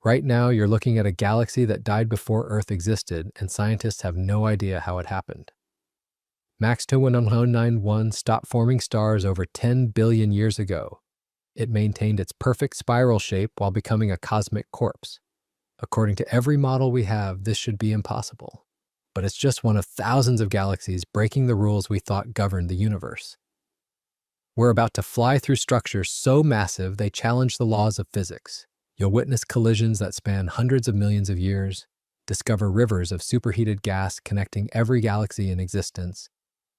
Right now, you're looking at a galaxy that died before Earth existed, and scientists have no idea how it happened. Max 21091 stopped forming stars over 10 billion years ago. It maintained its perfect spiral shape while becoming a cosmic corpse. According to every model we have, this should be impossible. But it's just one of thousands of galaxies breaking the rules we thought governed the universe. We're about to fly through structures so massive they challenge the laws of physics. You'll witness collisions that span hundreds of millions of years, discover rivers of superheated gas connecting every galaxy in existence,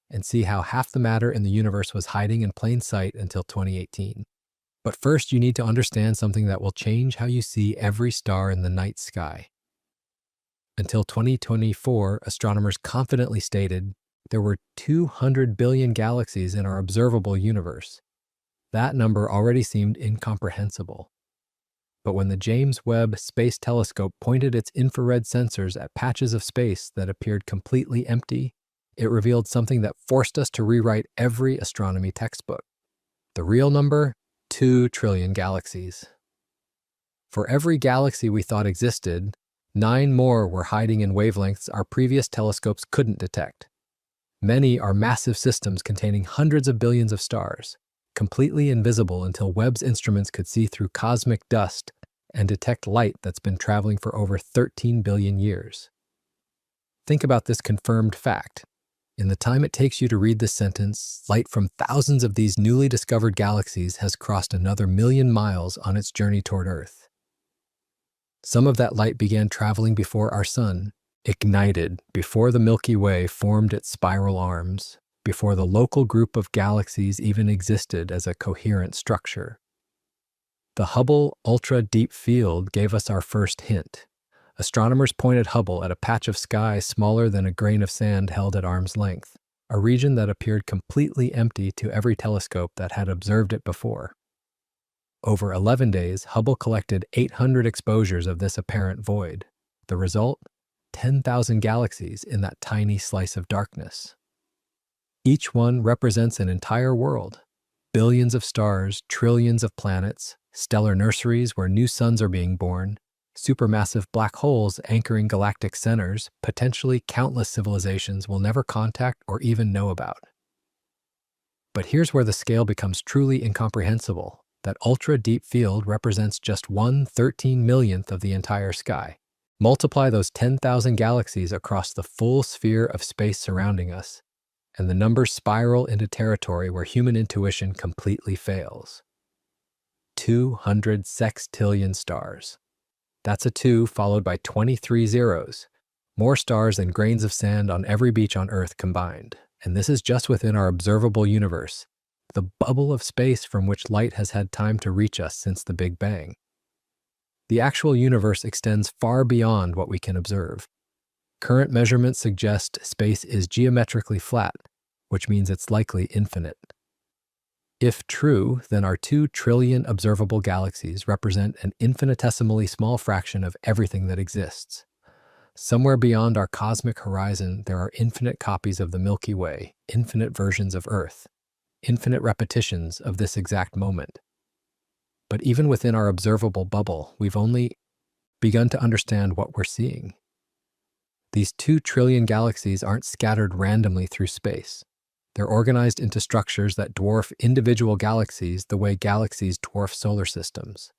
and see how half the matter in the universe was hiding in plain sight until 2018. But first, you need to understand something that will change how you see every star in the night sky. Until 2024, astronomers confidently stated there were 200 billion galaxies in our observable universe. That number already seemed incomprehensible. But when the James Webb Space Telescope pointed its infrared sensors at patches of space that appeared completely empty, it revealed something that forced us to rewrite every astronomy textbook. The real number? 2 trillion galaxies. For every galaxy we thought existed, 9 more were hiding in wavelengths our previous telescopes couldn't detect. Many are massive systems containing hundreds of billions of stars, completely invisible until Webb's instruments could see through cosmic dust and detect light that's been traveling for over 13 billion years. Think about this confirmed fact. In the time it takes you to read this sentence, light from thousands of these newly discovered galaxies has crossed another 1,000,000 miles on its journey toward Earth. Some of that light began traveling before our sun, ignited before the Milky Way formed its spiral arms, before the local group of galaxies even existed as a coherent structure. The Hubble Ultra Deep Field gave us our first hint. Astronomers pointed Hubble at a patch of sky smaller than a grain of sand held at arm's length, a region that appeared completely empty to every telescope that had observed it before. Over 11 days, Hubble collected 800 exposures of this apparent void. The result? 10,000 galaxies in that tiny slice of darkness. Each one represents an entire world. Billions of stars, trillions of planets, stellar nurseries where new suns are being born, supermassive black holes anchoring galactic centers, potentially countless civilizations we'll never contact or even know about. But here's where the scale becomes truly incomprehensible. That ultra-deep field represents just 1/13 millionth of the entire sky. Multiply those 10,000 galaxies across the full sphere of space surrounding us, and the numbers spiral into territory where human intuition completely fails. 200 sextillion stars. That's a 2 followed by 23 zeros. More stars than grains of sand on every beach on Earth combined. And this is just within our observable universe, the bubble of space from which light has had time to reach us since the Big Bang. The actual universe extends far beyond what we can observe. Current measurements suggest space is geometrically flat, which means it's likely infinite. If true, then our 2 trillion observable galaxies represent an infinitesimally small fraction of everything that exists. Somewhere beyond our cosmic horizon, there are infinite copies of the Milky Way, infinite versions of Earth, infinite repetitions of this exact moment. But even within our observable bubble, we've only begun to understand what we're seeing. These 2 trillion galaxies aren't scattered randomly through space. They're organized into structures that dwarf individual galaxies the way galaxies dwarf solar systems.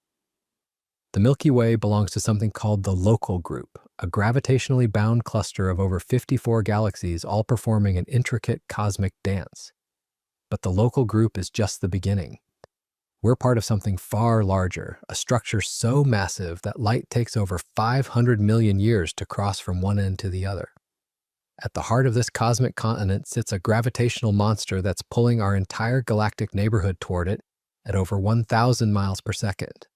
The Milky Way belongs to something called the local group, a gravitationally bound cluster of over 54 galaxies all performing an intricate cosmic dance. But the local group is just the beginning. We're part of something far larger, a structure so massive that light takes over 500 million years to cross from one end to the other. At the heart of this cosmic continent sits a gravitational monster that's pulling our entire galactic neighborhood toward it at over 1,000 miles per second.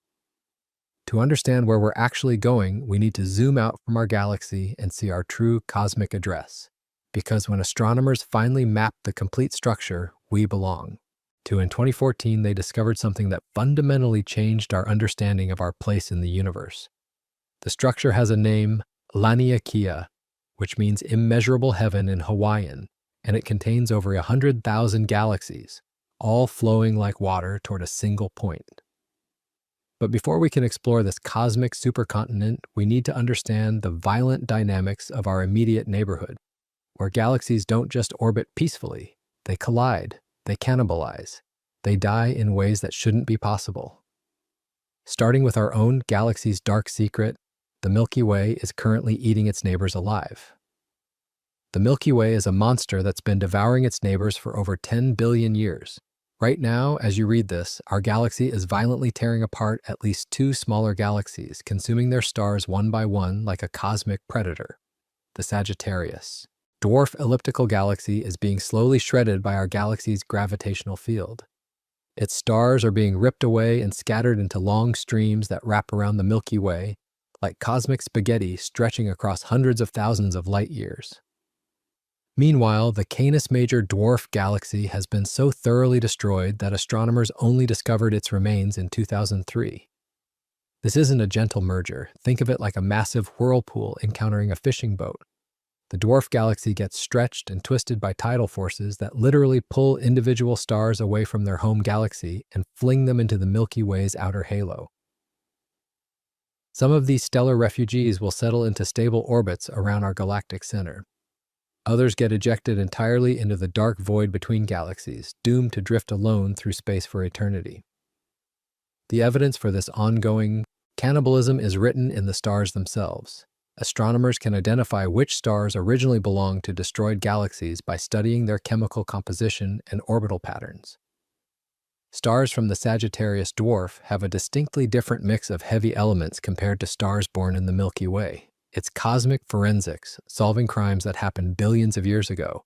To understand where we're actually going, we need to zoom out from our galaxy and see our true cosmic address. Because when astronomers finally mapped the complete structure, we belong. In 2014, they discovered something that fundamentally changed our understanding of our place in the universe. The structure has a name, Laniakea, which means immeasurable heaven in Hawaiian, and it contains over 100,000 galaxies, all flowing like water toward a single point. But before we can explore this cosmic supercontinent, we need to understand the violent dynamics of our immediate neighborhood, where galaxies don't just orbit peacefully, they collide, they cannibalize, they die in ways that shouldn't be possible. Starting with our own galaxy's dark secret, the Milky Way is currently eating its neighbors alive. The Milky Way is a monster that's been devouring its neighbors for over 10 billion years. Right now, as you read this, our galaxy is violently tearing apart at least 2 smaller galaxies, consuming their stars one by one like a cosmic predator. The Sagittarius dwarf elliptical galaxy is being slowly shredded by our galaxy's gravitational field. Its stars are being ripped away and scattered into long streams that wrap around the Milky Way, like cosmic spaghetti stretching across hundreds of thousands of light years. Meanwhile, the Canis Major dwarf galaxy has been so thoroughly destroyed that astronomers only discovered its remains in 2003. This isn't a gentle merger. Think of it like a massive whirlpool encountering a fishing boat. The dwarf galaxy gets stretched and twisted by tidal forces that literally pull individual stars away from their home galaxy and fling them into the Milky Way's outer halo. Some of these stellar refugees will settle into stable orbits around our galactic center. Others get ejected entirely into the dark void between galaxies, doomed to drift alone through space for eternity. The evidence for this ongoing cannibalism is written in the stars themselves. Astronomers can identify which stars originally belonged to destroyed galaxies by studying their chemical composition and orbital patterns. Stars from the Sagittarius dwarf have a distinctly different mix of heavy elements compared to stars born in the Milky Way. It's cosmic forensics, solving crimes that happened billions of years ago.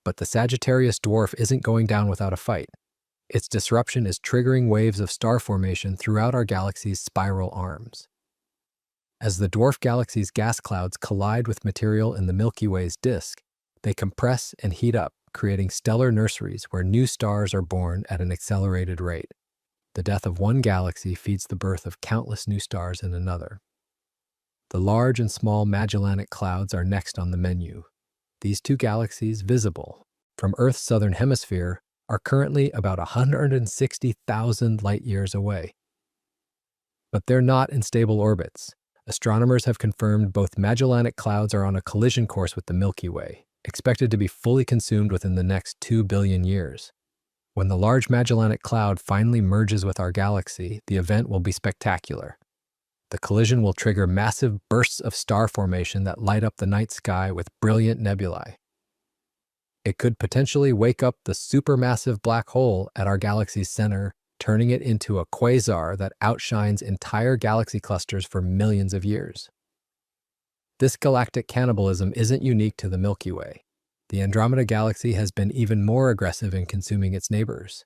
But the Sagittarius dwarf isn't going down without a fight. Its disruption is triggering waves of star formation throughout our galaxy's spiral arms. As the dwarf galaxy's gas clouds collide with material in the Milky Way's disk, they compress and heat up, creating stellar nurseries where new stars are born at an accelerated rate. The death of one galaxy feeds the birth of countless new stars in another. The large and small Magellanic Clouds are next on the menu. These 2 galaxies, visible from Earth's southern hemisphere, are currently about 160,000 light-years away. But they're not in stable orbits. Astronomers have confirmed both Magellanic Clouds are on a collision course with the Milky Way, expected to be fully consumed within the next 2 billion years. When the large Magellanic Cloud finally merges with our galaxy, the event will be spectacular. The collision will trigger massive bursts of star formation that light up the night sky with brilliant nebulae. It could potentially wake up the supermassive black hole at our galaxy's center, turning it into a quasar that outshines entire galaxy clusters for millions of years. This galactic cannibalism isn't unique to the Milky Way. The Andromeda Galaxy has been even more aggressive in consuming its neighbors.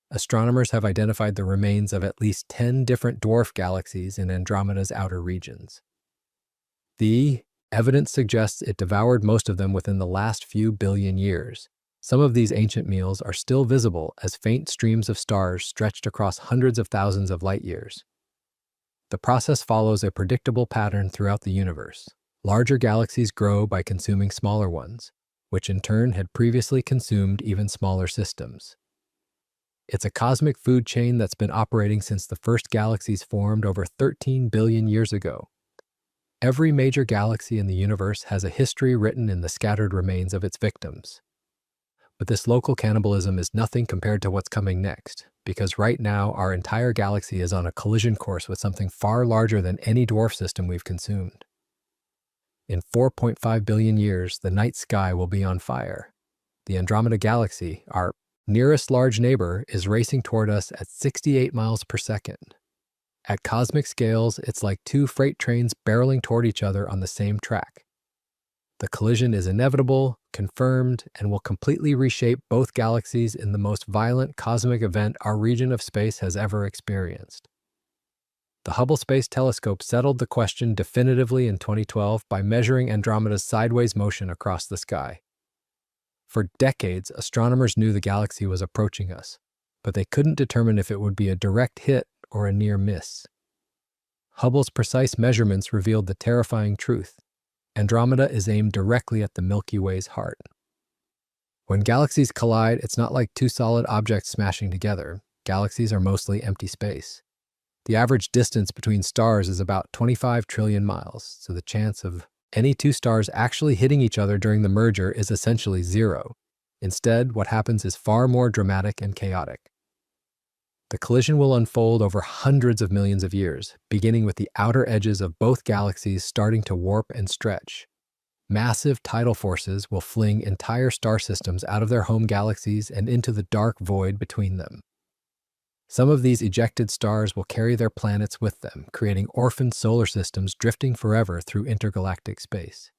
Astronomers have identified the remains of at least 10 different dwarf galaxies in Andromeda's outer regions. The evidence suggests it devoured most of them within the last few billion years. Some of these ancient meals are still visible as faint streams of stars stretched across hundreds of thousands of light years. The process follows a predictable pattern throughout the universe. Larger galaxies grow by consuming smaller ones, which in turn had previously consumed even smaller systems. It's a cosmic food chain that's been operating since the first galaxies formed over 13 billion years ago. Every major galaxy in the universe has a history written in the scattered remains of its victims. But this local cannibalism is nothing compared to what's coming next, because right now our entire galaxy is on a collision course with something far larger than any dwarf system we've consumed. In 4.5 billion years, the night sky will be on fire. The Andromeda Galaxy, our nearest large neighbor, is racing toward us at 68 miles per second. At cosmic scales, it's like 2 freight trains barreling toward each other on the same track. The collision is inevitable, confirmed, and will completely reshape both galaxies in the most violent cosmic event our region of space has ever experienced. The Hubble Space Telescope settled the question definitively in 2012 by measuring Andromeda's sideways motion across the sky. For decades, astronomers knew the galaxy was approaching us, but they couldn't determine if it would be a direct hit or a near miss. Hubble's precise measurements revealed the terrifying truth. Andromeda is aimed directly at the Milky Way's heart. When galaxies collide, it's not like 2 solid objects smashing together. Galaxies are mostly empty space. The average distance between stars is about 25 trillion miles, so the chance of any two stars actually hitting each other during the merger is essentially zero. Instead, what happens is far more dramatic and chaotic. The collision will unfold over hundreds of millions of years, beginning with the outer edges of both galaxies starting to warp and stretch. Massive tidal forces will fling entire star systems out of their home galaxies and into the dark void between them. Some of these ejected stars will carry their planets with them, creating orphaned solar systems drifting forever through intergalactic space.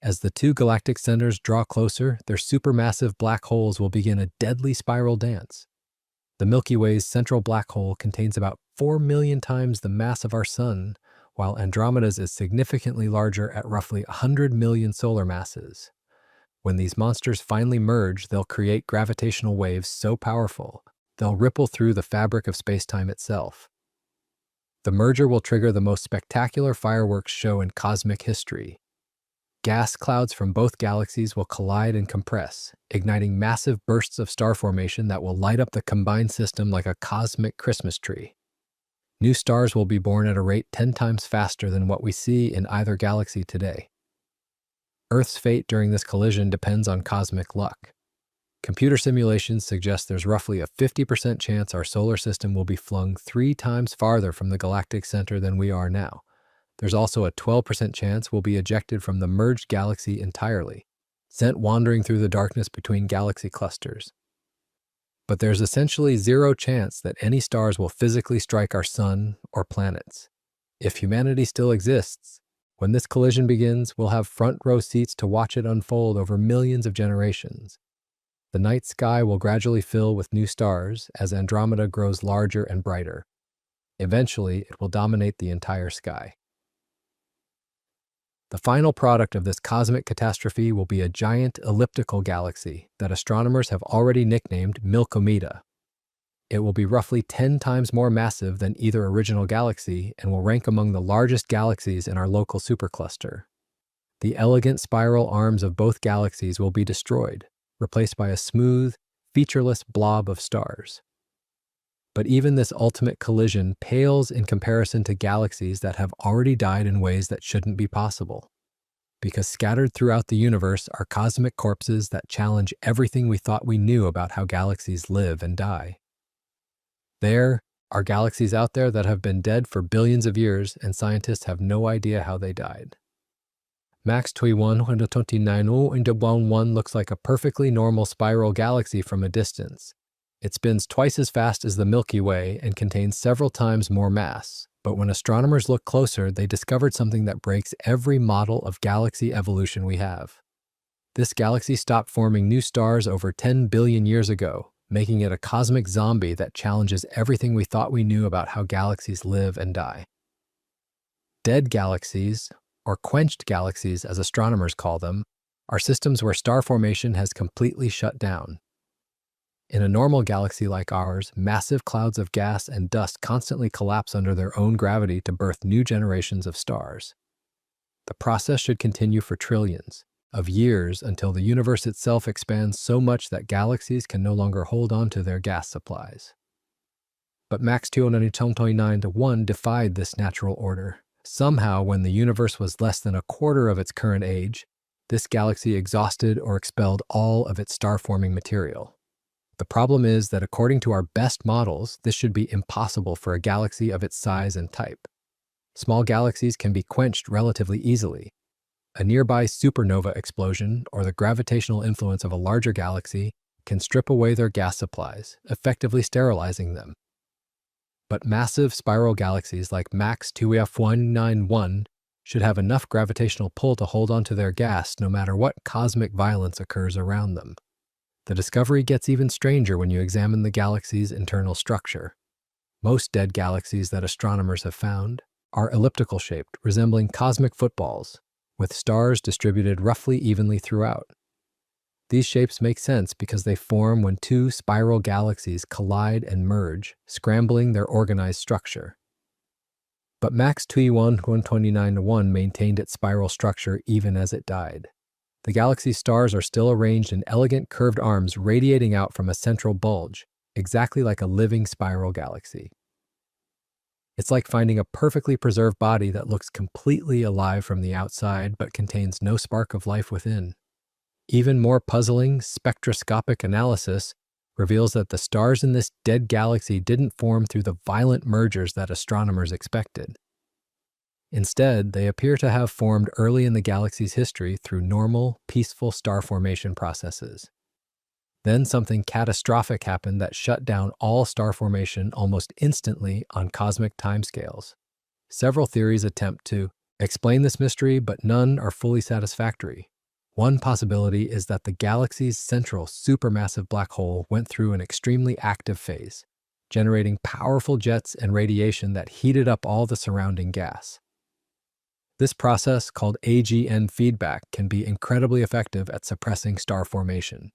As the two galactic centers draw closer, their supermassive black holes will begin a deadly spiral dance. The Milky Way's central black hole contains about 4 million times the mass of our Sun, while Andromeda's is significantly larger at roughly 100 million solar masses. When these monsters finally merge, they'll create gravitational waves so powerful, they'll ripple through the fabric of space-time itself. The merger will trigger the most spectacular fireworks show in cosmic history. Gas clouds from both galaxies will collide and compress, igniting massive bursts of star formation that will light up the combined system like a cosmic Christmas tree. New stars will be born at a rate 10 times faster than what we see in either galaxy today. Earth's fate during this collision depends on cosmic luck. Computer simulations suggest there's roughly a 50% chance our solar system will be flung 3 times farther from the galactic center than we are now. There's also a 12% chance we'll be ejected from the merged galaxy entirely, sent wandering through the darkness between galaxy clusters. But there's essentially zero chance that any stars will physically strike our Sun or planets. If humanity still exists, when this collision begins, we'll have front row seats to watch it unfold over millions of generations. The night sky will gradually fill with new stars as Andromeda grows larger and brighter. Eventually, it will dominate the entire sky. The final product of this cosmic catastrophe will be a giant elliptical galaxy that astronomers have already nicknamed Milky Way. It will be roughly 10 times more massive than either original galaxy and will rank among the largest galaxies in our local supercluster. The elegant spiral arms of both galaxies will be destroyed, replaced by a smooth, featureless blob of stars. But even this ultimate collision pales in comparison to galaxies that have already died in ways that shouldn't be possible. Because scattered throughout the universe are cosmic corpses that challenge everything we thought we knew about how galaxies live and die. There are galaxies out there that have been dead for billions of years, and scientists have no idea how they died. Max 2129 looks like a perfectly normal spiral galaxy from a distance. It spins twice as fast as the Milky Way and contains several times more mass. But when astronomers look closer, they discovered something that breaks every model of galaxy evolution we have. This galaxy stopped forming new stars over 10 billion years ago, making it a cosmic zombie that challenges everything we thought we knew about how galaxies live and die. Dead galaxies, or quenched galaxies as astronomers call them, are systems where star formation has completely shut down. In a normal galaxy like ours, massive clouds of gas and dust constantly collapse under their own gravity to birth new generations of stars. The process should continue for trillions of years until the universe itself expands so much that galaxies can no longer hold on to their gas supplies. But Max 2129 defied this natural order. Somehow, when the universe was less than a quarter of its current age, this galaxy exhausted or expelled all of its star-forming material. The problem is that according to our best models, this should be impossible for a galaxy of its size and type. Small galaxies can be quenched relatively easily. A nearby supernova explosion or the gravitational influence of a larger galaxy can strip away their gas supplies, effectively sterilizing them. But massive spiral galaxies like Max 2191 should have enough gravitational pull to hold onto their gas no matter what cosmic violence occurs around them. The discovery gets even stranger when you examine the galaxy's internal structure. Most dead galaxies that astronomers have found are elliptical-shaped, resembling cosmic footballs, with stars distributed roughly evenly throughout. These shapes make sense because they form when two spiral galaxies collide and merge, scrambling their organized structure. But Max 2129 maintained its spiral structure even as it died. The galaxy's stars are still arranged in elegant curved arms radiating out from a central bulge, exactly like a living spiral galaxy. It's like finding a perfectly preserved body that looks completely alive from the outside but contains no spark of life within. Even more puzzling, spectroscopic analysis reveals that the stars in this dead galaxy didn't form through the violent mergers that astronomers expected. Instead, they appear to have formed early in the galaxy's history through normal, peaceful star formation processes. Then something catastrophic happened that shut down all star formation almost instantly on cosmic timescales. Several theories attempt to explain this mystery, but none are fully satisfactory. One possibility is that the galaxy's central supermassive black hole went through an extremely active phase, generating powerful jets and radiation that heated up all the surrounding gas. This process, called AGN feedback, can be incredibly effective at suppressing star formation.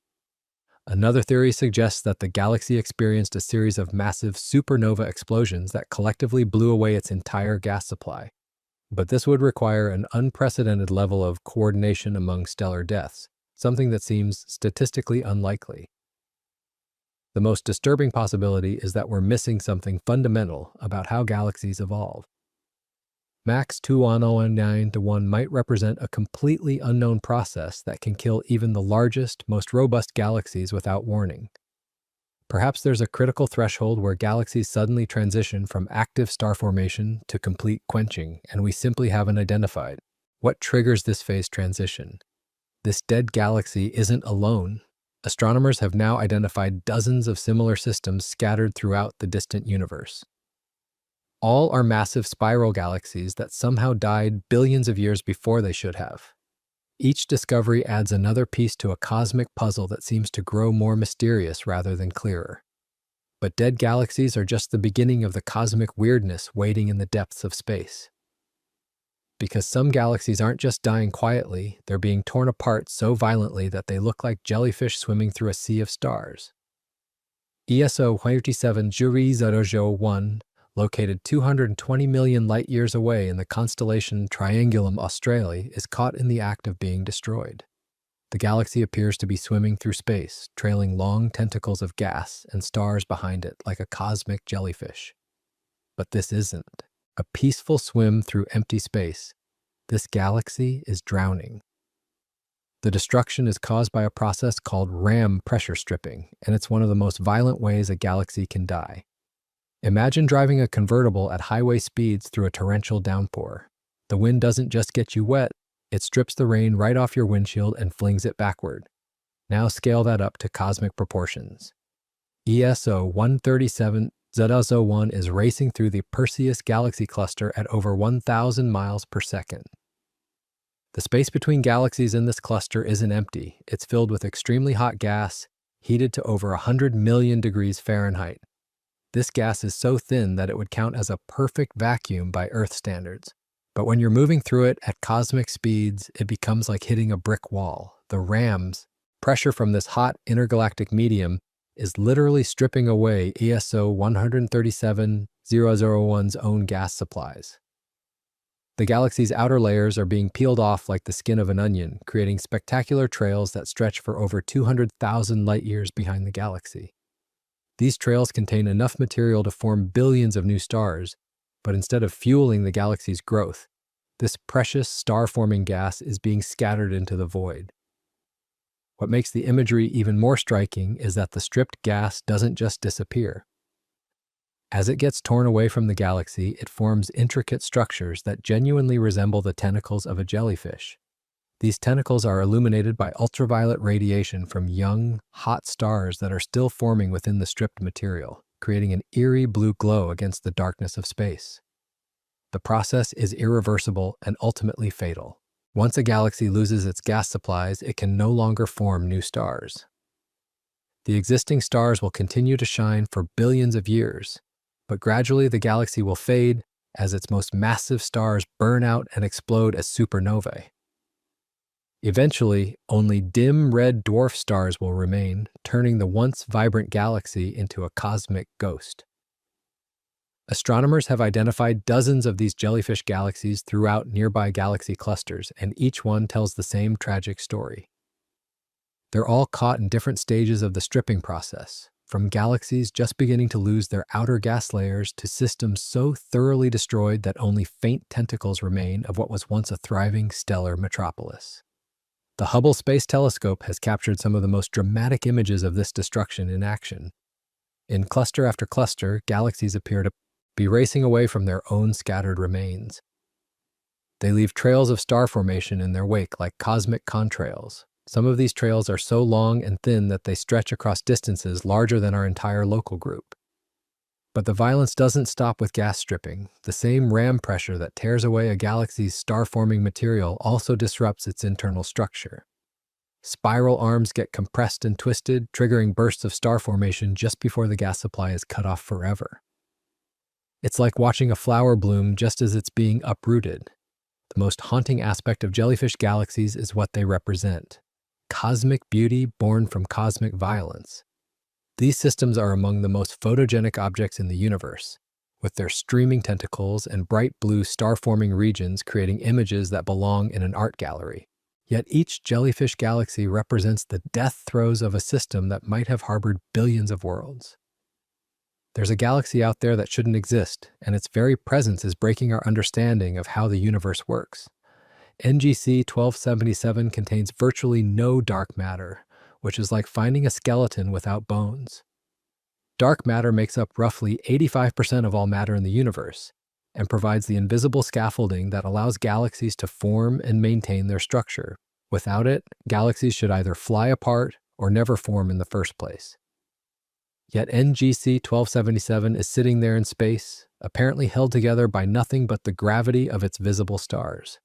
Another theory suggests that the galaxy experienced a series of massive supernova explosions that collectively blew away its entire gas supply. But this would require an unprecedented level of coordination among stellar deaths, something that seems statistically unlikely. The most disturbing possibility is that we're missing something fundamental about how galaxies evolve. Max 21019-1 might represent a completely unknown process that can kill even the largest, most robust galaxies without warning. Perhaps there's a critical threshold where galaxies suddenly transition from active star formation to complete quenching, and we simply haven't identified. What triggers this phase transition? This dead galaxy isn't alone. Astronomers have now identified dozens of similar systems scattered throughout the distant universe. All are massive spiral galaxies that somehow died billions of years before they should have. Each discovery adds another piece to a cosmic puzzle that seems to grow more mysterious rather than clearer. But dead galaxies are just the beginning of the cosmic weirdness waiting in the depths of space. Because some galaxies aren't just dying quietly, they're being torn apart so violently that they look like jellyfish swimming through a sea of stars. ESO 27001, located 220 million light-years away in the constellation Triangulum Australis, is caught in the act of being destroyed. The galaxy appears to be swimming through space, trailing long tentacles of gas and stars behind it like a cosmic jellyfish. But this isn't a peaceful swim through empty space. This galaxy is drowning. The destruction is caused by a process called RAM pressure stripping, and it's one of the most violent ways a galaxy can die. Imagine driving a convertible at highway speeds through a torrential downpour. The wind doesn't just get you wet, it strips the rain right off your windshield and flings it backward. Now scale that up to cosmic proportions. ESO 137Z01 is racing through the Perseus galaxy cluster at over 1,000 miles per second. The space between galaxies in this cluster isn't empty. It's filled with extremely hot gas, heated to over 100 million degrees Fahrenheit. This gas is so thin that it would count as a perfect vacuum by Earth standards. But when you're moving through it at cosmic speeds, it becomes like hitting a brick wall. The RAMs, pressure from this hot intergalactic medium, is literally stripping away ESO 137-001's own gas supplies. The galaxy's outer layers are being peeled off like the skin of an onion, creating spectacular trails that stretch for over 200,000 light-years behind the galaxy. These trails contain enough material to form billions of new stars, but instead of fueling the galaxy's growth, this precious star-forming gas is being scattered into the void. What makes the imagery even more striking is that the stripped gas doesn't just disappear. As it gets torn away from the galaxy, it forms intricate structures that genuinely resemble the tentacles of a jellyfish. These tentacles are illuminated by ultraviolet radiation from young, hot stars that are still forming within the stripped material, creating an eerie blue glow against the darkness of space. The process is irreversible and ultimately fatal. Once a galaxy loses its gas supplies, it can no longer form new stars. The existing stars will continue to shine for billions of years, but gradually the galaxy will fade as its most massive stars burn out and explode as supernovae. Eventually, only dim red dwarf stars will remain, turning the once vibrant galaxy into a cosmic ghost. Astronomers have identified dozens of these jellyfish galaxies throughout nearby galaxy clusters, and each one tells the same tragic story. They're all caught in different stages of the stripping process. from galaxies just beginning to lose their outer gas layers to systems so thoroughly destroyed that only faint tentacles remain of what was once a thriving stellar metropolis. The Hubble Space Telescope has captured some of the most dramatic images of this destruction in action. In cluster after cluster, galaxies appear to be racing away from their own scattered remains. They leave trails of star formation in their wake like cosmic contrails. Some of these trails are so long and thin that they stretch across distances larger than our entire local group. But the violence doesn't stop with gas stripping. The same ram pressure that tears away a galaxy's star-forming material also disrupts its internal structure. Spiral arms get compressed and twisted, triggering bursts of star formation just before the gas supply is cut off forever. It's like watching a flower bloom just as it's being uprooted. The most haunting aspect of jellyfish galaxies is what they represent: cosmic beauty born from cosmic violence. These systems are among the most photogenic objects in the universe, with their streaming tentacles and bright blue star-forming regions creating images that belong in an art gallery. Yet each jellyfish galaxy represents the death throes of a system that might have harbored billions of worlds. There's a galaxy out there that shouldn't exist, and its very presence is breaking our understanding of how the universe works. NGC 1277 contains virtually no dark matter, which is like finding a skeleton without bones. Dark matter makes up roughly 85% of all matter in the universe and provides the invisible scaffolding that allows galaxies to form and maintain their structure. Without it, galaxies should either fly apart or never form in the first place. Yet NGC 1277 is sitting there in space, apparently held together by nothing but the gravity of its visible stars.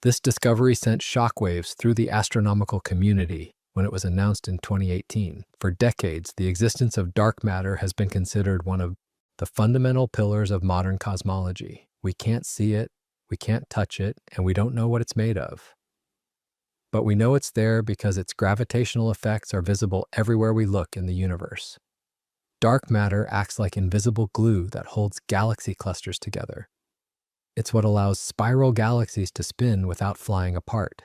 This discovery sent shockwaves through the astronomical community when it was announced in 2018. For decades, the existence of dark matter has been considered one of the fundamental pillars of modern cosmology. We can't see it, we can't touch it, and we don't know what it's made of. But we know it's there because its gravitational effects are visible everywhere we look in the universe. Dark matter acts like invisible glue that holds galaxy clusters together. It's what allows spiral galaxies to spin without flying apart.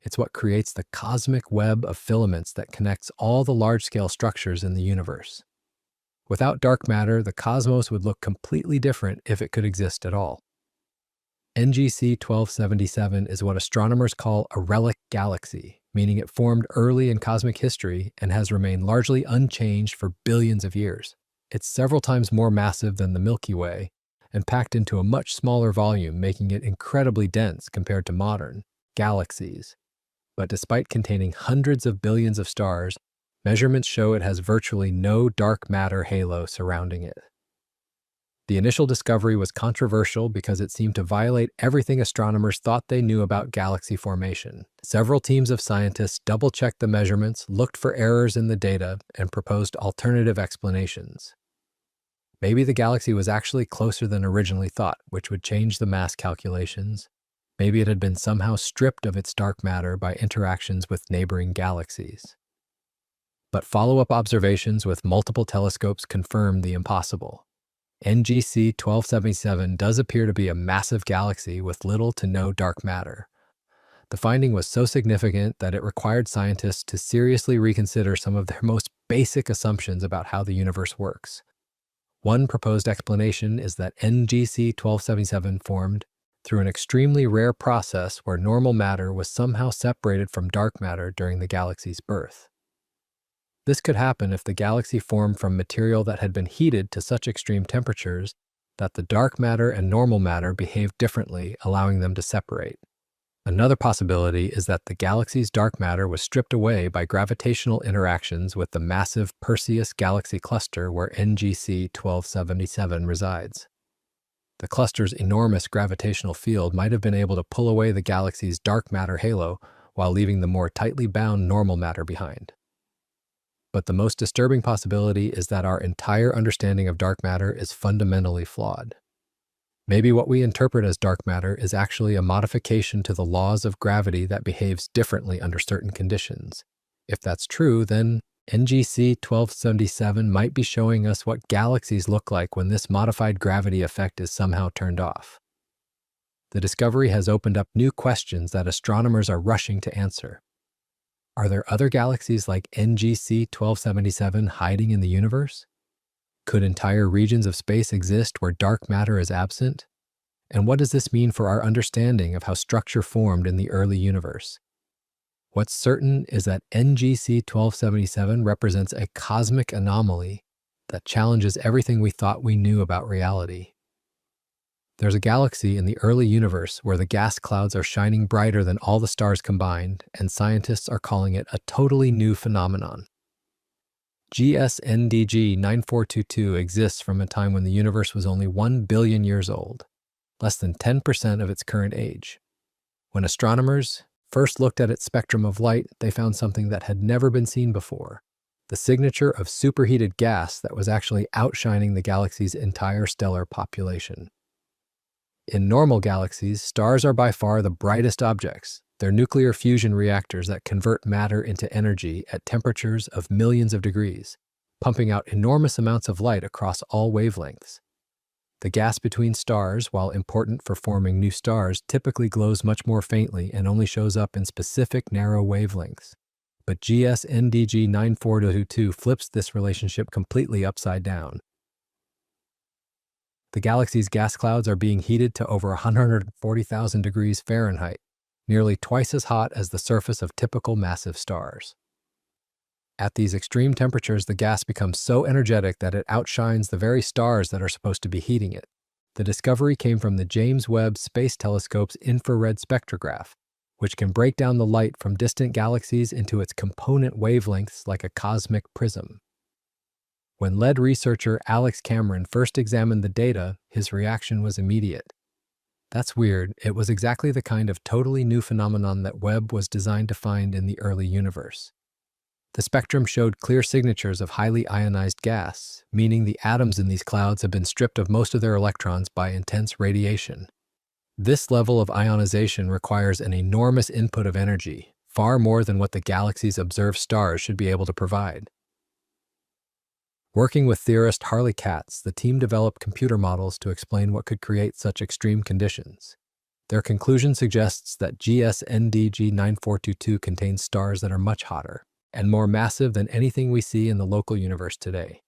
It's what creates the cosmic web of filaments that connects all the large-scale structures in the universe. Without dark matter, the cosmos would look completely different if it could exist at all. NGC 1277 is what astronomers call a relic galaxy, meaning it formed early in cosmic history and has remained largely unchanged for billions of years. It's several times more massive than the Milky Way and packed into a much smaller volume, making it incredibly dense compared to modern galaxies. But despite containing hundreds of billions of stars, measurements show it has virtually no dark matter halo surrounding it. The initial discovery was controversial because it seemed to violate everything astronomers thought they knew about galaxy formation. Several teams of scientists double-checked the measurements, looked for errors in the data, and proposed alternative explanations. Maybe the galaxy was actually closer than originally thought, which would change the mass calculations. Maybe it had been somehow stripped of its dark matter by interactions with neighboring galaxies. But follow-up observations with multiple telescopes confirmed the impossible. NGC 1277 does appear to be a massive galaxy with little to no dark matter. The finding was so significant that it required scientists to seriously reconsider some of their most basic assumptions about how the universe works. One proposed explanation is that NGC 1277 formed through an extremely rare process where normal matter was somehow separated from dark matter during the galaxy's birth. This could happen if the galaxy formed from material that had been heated to such extreme temperatures that the dark matter and normal matter behaved differently, allowing them to separate. Another possibility is that the galaxy's dark matter was stripped away by gravitational interactions with the massive Perseus galaxy cluster where NGC 1277 resides. The cluster's enormous gravitational field might have been able to pull away the galaxy's dark matter halo while leaving the more tightly bound normal matter behind. But the most disturbing possibility is that our entire understanding of dark matter is fundamentally flawed. Maybe what we interpret as dark matter is actually a modification to the laws of gravity that behaves differently under certain conditions. If that's true, then NGC 1277 might be showing us what galaxies look like when this modified gravity effect is somehow turned off. The discovery has opened up new questions that astronomers are rushing to answer. Are there other galaxies like NGC 1277 hiding in the universe? Could entire regions of space exist where dark matter is absent? And what does this mean for our understanding of how structure formed in the early universe? What's certain is that NGC 1277 represents a cosmic anomaly that challenges everything we thought we knew about reality. There's a galaxy in the early universe where the gas clouds are shining brighter than all the stars combined, and scientists are calling it a totally new phenomenon. GSNDG 9422 exists from a time when the universe was only 1 billion years old, less than 10% of its current age. When astronomers first looked at its spectrum of light, they found something that had never been seen before: the signature of superheated gas that was actually outshining the galaxy's entire stellar population. In normal galaxies, stars are by far the brightest objects. They're nuclear fusion reactors that convert matter into energy at temperatures of millions of degrees, pumping out enormous amounts of light across all wavelengths. The gas between stars, while important for forming new stars, typically glows much more faintly and only shows up in specific narrow wavelengths. But GSNDG 9422 flips this relationship completely upside down. The galaxy's gas clouds are being heated to over 140,000 degrees Fahrenheit, nearly twice as hot as the surface of typical massive stars. At these extreme temperatures, the gas becomes so energetic that it outshines the very stars that are supposed to be heating it. The discovery came from the James Webb Space Telescope's infrared spectrograph, which can break down the light from distant galaxies into its component wavelengths like a cosmic prism. When lead researcher Alex Cameron first examined the data, his reaction was immediate. That's weird. It was exactly the kind of totally new phenomenon that Webb was designed to find in the early universe. The spectrum showed clear signatures of highly ionized gas, meaning the atoms in these clouds have been stripped of most of their electrons by intense radiation. This level of ionization requires an enormous input of energy, far more than what the galaxy's observed stars should be able to provide. Working with theorist Harley Katz, the team developed computer models to explain what could create such extreme conditions. Their conclusion suggests that GSNDG 9422 contains stars that are much hotter and more massive than anything we see in the local universe today.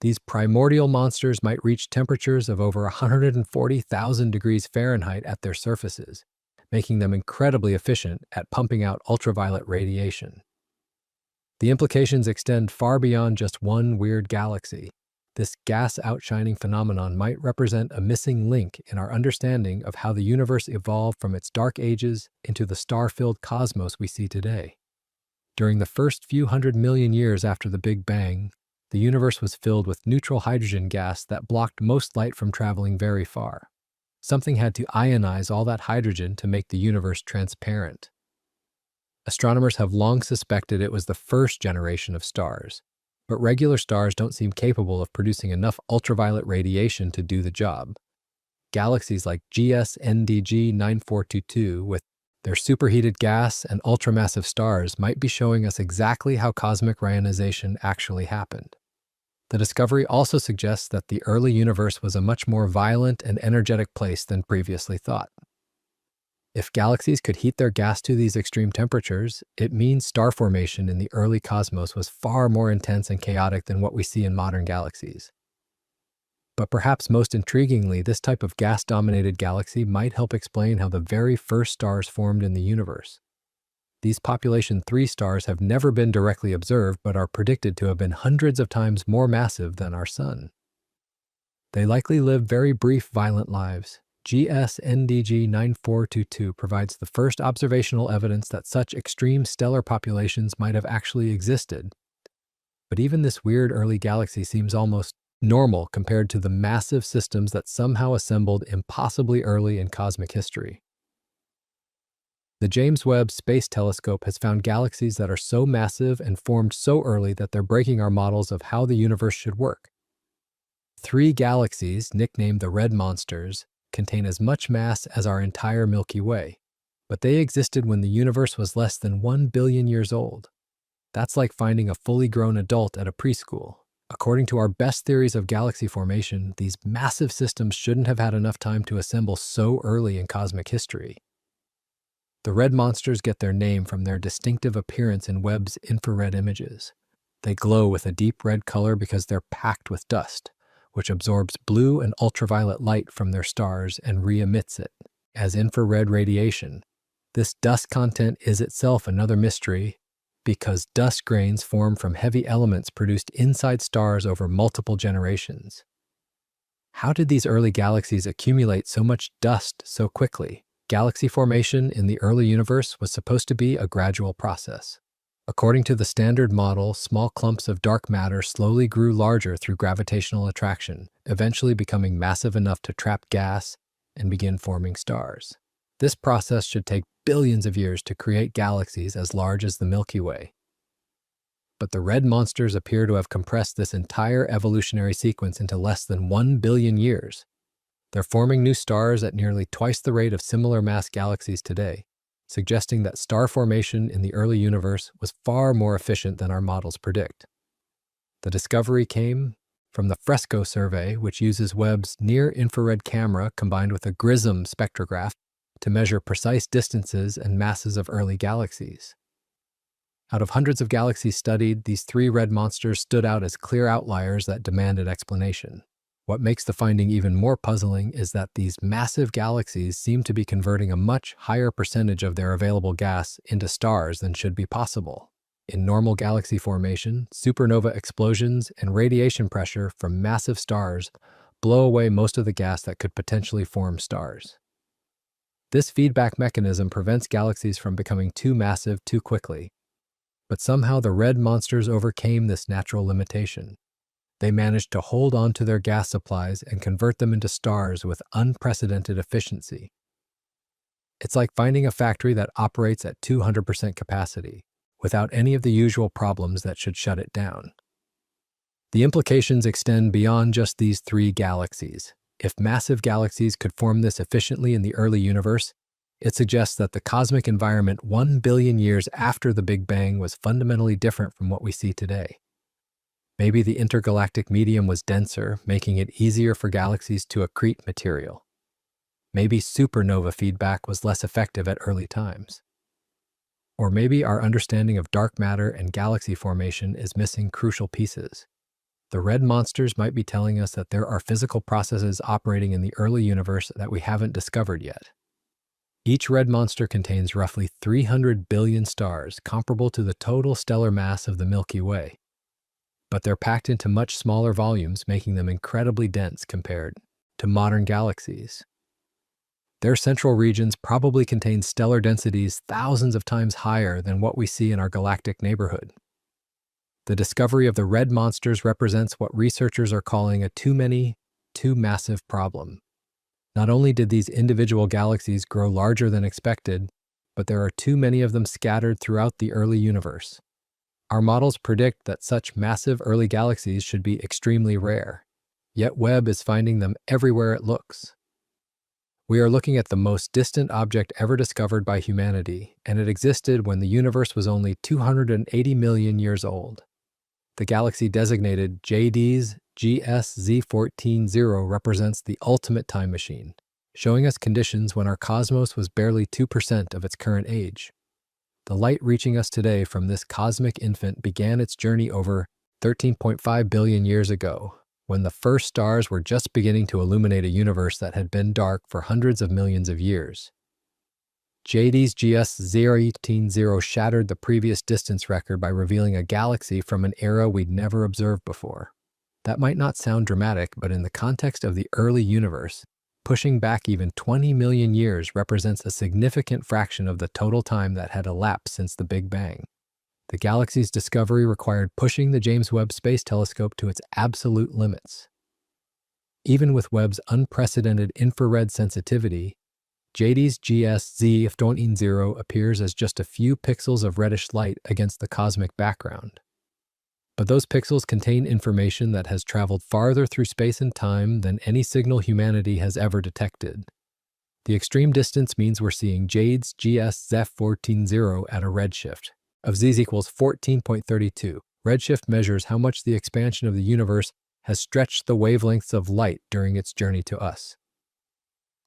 These primordial monsters might reach temperatures of over 140,000 degrees Fahrenheit at their surfaces, making them incredibly efficient at pumping out ultraviolet radiation. The implications extend far beyond just one weird galaxy. This gas outshining phenomenon might represent a missing link in our understanding of how the universe evolved from its dark ages into the star-filled cosmos we see today. During the first few 100 million years after the Big Bang, the universe was filled with neutral hydrogen gas that blocked most light from traveling very far. Something had to ionize all that hydrogen to make the universe transparent. Astronomers have long suspected it was the first generation of stars, but regular stars don't seem capable of producing enough ultraviolet radiation to do the job. Galaxies like GSNDG 9422, with their superheated gas and ultramassive stars, might be showing us exactly how cosmic ionization actually happened. The discovery also suggests that the early universe was a much more violent and energetic place than previously thought. If galaxies could heat their gas to these extreme temperatures, it means star formation in the early cosmos was far more intense and chaotic than what we see in modern galaxies. But perhaps most intriguingly, this type of gas-dominated galaxy might help explain how the very first stars formed in the universe. These population 3 stars have never been directly observed but are predicted to have been hundreds of times more massive than our Sun. They likely lived very brief, violent lives. GSNDG 9422 provides the first observational evidence that such extreme stellar populations might have actually existed. But even this weird early galaxy seems almost normal compared to the massive systems that somehow assembled impossibly early in cosmic history. The James Webb Space Telescope has found galaxies that are so massive and formed so early that they're breaking our models of how the universe should work. 3 galaxies, nicknamed the Red Monsters, contain as much mass as our entire Milky Way, but they existed when the universe was less than 1 billion years old. That's like finding a fully grown adult at a preschool. According to our best theories of galaxy formation, these massive systems shouldn't have had enough time to assemble so early in cosmic history. The red monsters get their name from their distinctive appearance in Webb's infrared images. They glow with a deep red color because they're packed with dust, which absorbs blue and ultraviolet light from their stars and re-emits it as infrared radiation. This dust content is itself another mystery because dust grains form from heavy elements produced inside stars over multiple generations. How did these early galaxies accumulate so much dust so quickly? Galaxy formation in the early universe was supposed to be a gradual process. According to the standard model, small clumps of dark matter slowly grew larger through gravitational attraction, eventually becoming massive enough to trap gas and begin forming stars. This process should take billions of years to create galaxies as large as the Milky Way. But the red monsters appear to have compressed this entire evolutionary sequence into less than 1 billion years. They're forming new stars at nearly twice the rate of similar mass galaxies today, suggesting that star formation in the early universe was far more efficient than our models predict. The discovery came from the FRESCO survey, which uses Webb's near-infrared camera combined with a GRISM spectrograph to measure precise distances and masses of early galaxies. Out of hundreds of galaxies studied, these 3 red monsters stood out as clear outliers that demanded explanation. What makes the finding even more puzzling is that these massive galaxies seem to be converting a much higher percentage of their available gas into stars than should be possible. In normal galaxy formation, supernova explosions and radiation pressure from massive stars blow away most of the gas that could potentially form stars. This feedback mechanism prevents galaxies from becoming too massive too quickly. But somehow the red monsters overcame this natural limitation. They managed to hold on to their gas supplies and convert them into stars with unprecedented efficiency. It's like finding a factory that operates at 200% capacity, without any of the usual problems that should shut it down. The implications extend beyond just these 3 galaxies. If massive galaxies could form this efficiently in the early universe, it suggests that the cosmic environment 1 billion years after the Big Bang was fundamentally different from what we see today. Maybe the intergalactic medium was denser, making it easier for galaxies to accrete material. Maybe supernova feedback was less effective at early times. Or maybe our understanding of dark matter and galaxy formation is missing crucial pieces. The red monsters might be telling us that there are physical processes operating in the early universe that we haven't discovered yet. Each red monster contains roughly 300 billion stars, comparable to the total stellar mass of the Milky Way. But they're packed into much smaller volumes, making them incredibly dense compared to modern galaxies. Their central regions probably contain stellar densities thousands of times higher than what we see in our galactic neighborhood. The discovery of the red monsters represents what researchers are calling a too many, too massive problem. Not only did these individual galaxies grow larger than expected, but there are too many of them scattered throughout the early universe. Our models predict that such massive early galaxies should be extremely rare, yet Webb is finding them everywhere it looks. We are looking at the most distant object ever discovered by humanity, and it existed when the universe was only 280 million years old. The galaxy designated JD's GSZ140 represents the ultimate time machine, showing us conditions when our cosmos was barely 2% of its current age. The light reaching us today from this cosmic infant began its journey over 13.5 billion years ago, when the first stars were just beginning to illuminate a universe that had been dark for hundreds of millions of years. JD's GS018 shattered the previous distance record by revealing a galaxy from an era we'd never observed before. That might not sound dramatic, but in the context of the early universe, pushing back even 20 million years represents a significant fraction of the total time that had elapsed since the Big Bang. The galaxy's discovery required pushing the James Webb Space Telescope to its absolute limits. Even with Webb's unprecedented infrared sensitivity, JD's GSZ140 appears as just a few pixels of reddish light against the cosmic background. But those pixels contain information that has traveled farther through space and time than any signal humanity has ever detected. The extreme distance means we're seeing JD's GSZ140 at a redshift of z equals 14.32. Redshift measures how much the expansion of the universe has stretched the wavelengths of light during its journey to us.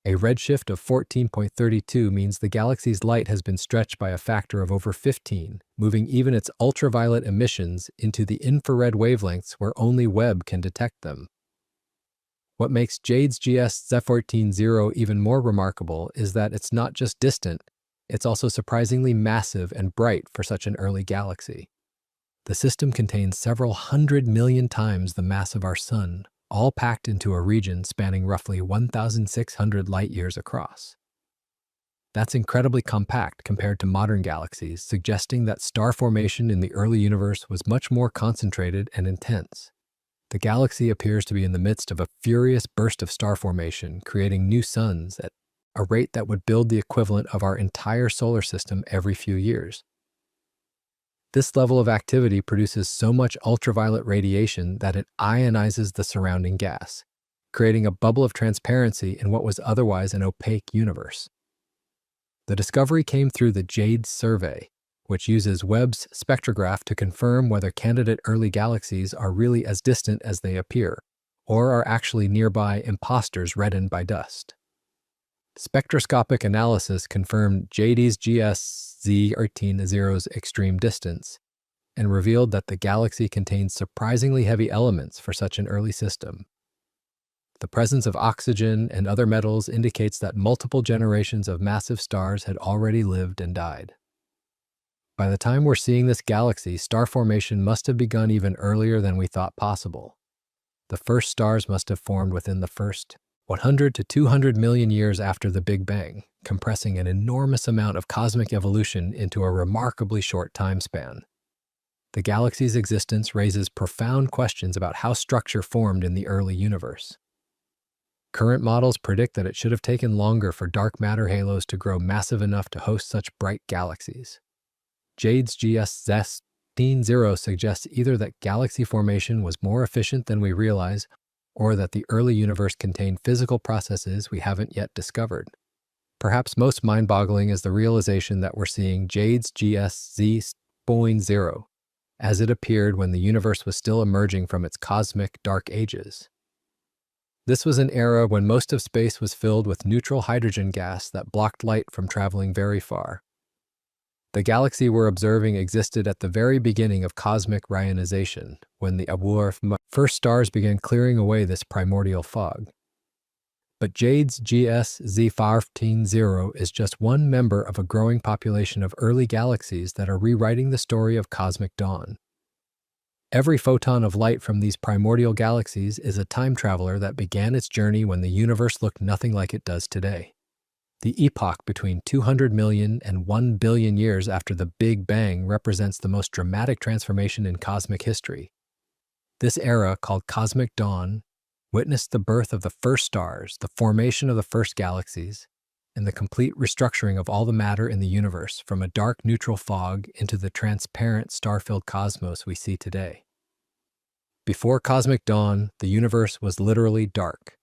A redshift of 14.32 means the galaxy's light has been stretched by a factor of over 15, moving even its ultraviolet emissions into the infrared wavelengths where only Webb can detect them. What makes Jade's GS Z14-0 even more remarkable is that it's not just distant, it's also surprisingly massive and bright for such an early galaxy. The system contains several 100 million times the mass of our Sun, all packed into a region spanning roughly 1,600 light-years across. That's incredibly compact compared to modern galaxies, suggesting that star formation in the early universe was much more concentrated and intense. The galaxy appears to be in the midst of a furious burst of star formation, creating new suns at a rate that would build the equivalent of our entire solar system every few years. This level of activity produces so much ultraviolet radiation that it ionizes the surrounding gas, creating a bubble of transparency in what was otherwise an opaque universe. The discovery came through the JADE survey, which uses Webb's spectrograph to confirm whether candidate early galaxies are really as distant as they appear, or are actually nearby imposters reddened by dust. Spectroscopic analysis confirmed JADE's GS Z14-0's extreme distance and revealed that the galaxy contains surprisingly heavy elements for such an early system. The presence of oxygen and other metals indicates that multiple generations of massive stars had already lived and died. By the time we're seeing this galaxy, star formation must have begun even earlier than we thought possible. The first stars must have formed within the first 100 to 200 million years after the Big Bang, compressing an enormous amount of cosmic evolution into a remarkably short time span. The galaxy's existence raises profound questions about how structure formed in the early universe. Current models predict that it should have taken longer for dark matter halos to grow massive enough to host such bright galaxies. Jade's GS Z14-0 suggests either that galaxy formation was more efficient than we realize, or that the early universe contained physical processes we haven't yet discovered. Perhaps most mind-boggling is the realization that we're seeing Jade's GS Z14-0 as it appeared when the universe was still emerging from its cosmic dark ages. This was an era when most of space was filled with neutral hydrogen gas that blocked light from traveling very far. The galaxy we're observing existed at the very beginning of cosmic ionization, when the first stars began clearing away this primordial fog. But Jade's GS Z14-0 is just one member of a growing population of early galaxies that are rewriting the story of cosmic dawn. Every photon of light from these primordial galaxies is a time traveler that began its journey when the universe looked nothing like it does today. The epoch between 200 million and 1 billion years after the Big Bang represents the most dramatic transformation in cosmic history. This era, called Cosmic Dawn, witnessed the birth of the first stars, the formation of the first galaxies, and the complete restructuring of all the matter in the universe from a dark neutral fog into the transparent star-filled cosmos we see today. Before Cosmic Dawn, the universe was literally dark.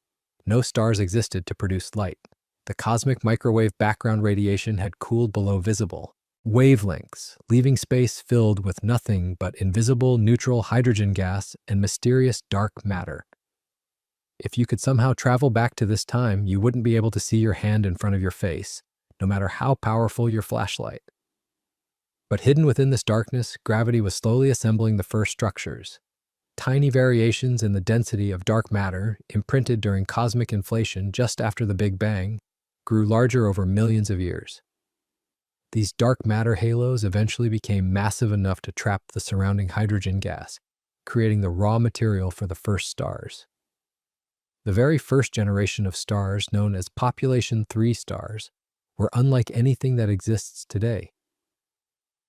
No stars existed to produce light. The cosmic microwave background radiation had cooled below visible wavelengths, leaving space filled with nothing but invisible neutral hydrogen gas and mysterious dark matter. If you could somehow travel back to this time, you wouldn't be able to see your hand in front of your face, no matter how powerful your flashlight. But hidden within this darkness, gravity was slowly assembling the first structures. Tiny variations in the density of dark matter, imprinted during cosmic inflation just after the Big Bang, grew larger over millions of years. These dark matter halos eventually became massive enough to trap the surrounding hydrogen gas, creating the raw material for the first stars. The very first generation of stars, known as population 3 stars, were unlike anything that exists today.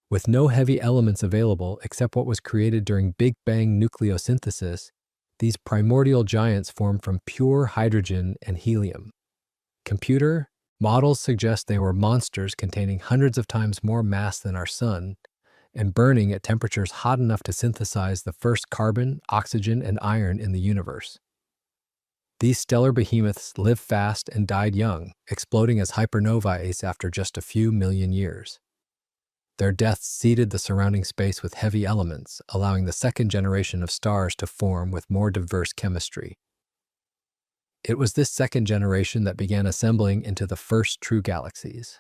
With no heavy elements available except what was created during Big Bang nucleosynthesis, these primordial giants formed from pure hydrogen and helium. Computer models suggest they were monsters containing hundreds of times more mass than our Sun and burning at temperatures hot enough to synthesize the first carbon, oxygen, and iron in the universe. These stellar behemoths lived fast and died young, exploding as hypernovae after just a few million years. Their deaths seeded the surrounding space with heavy elements, allowing the second generation of stars to form with more diverse chemistry. It was this second generation that began assembling into the first true galaxies.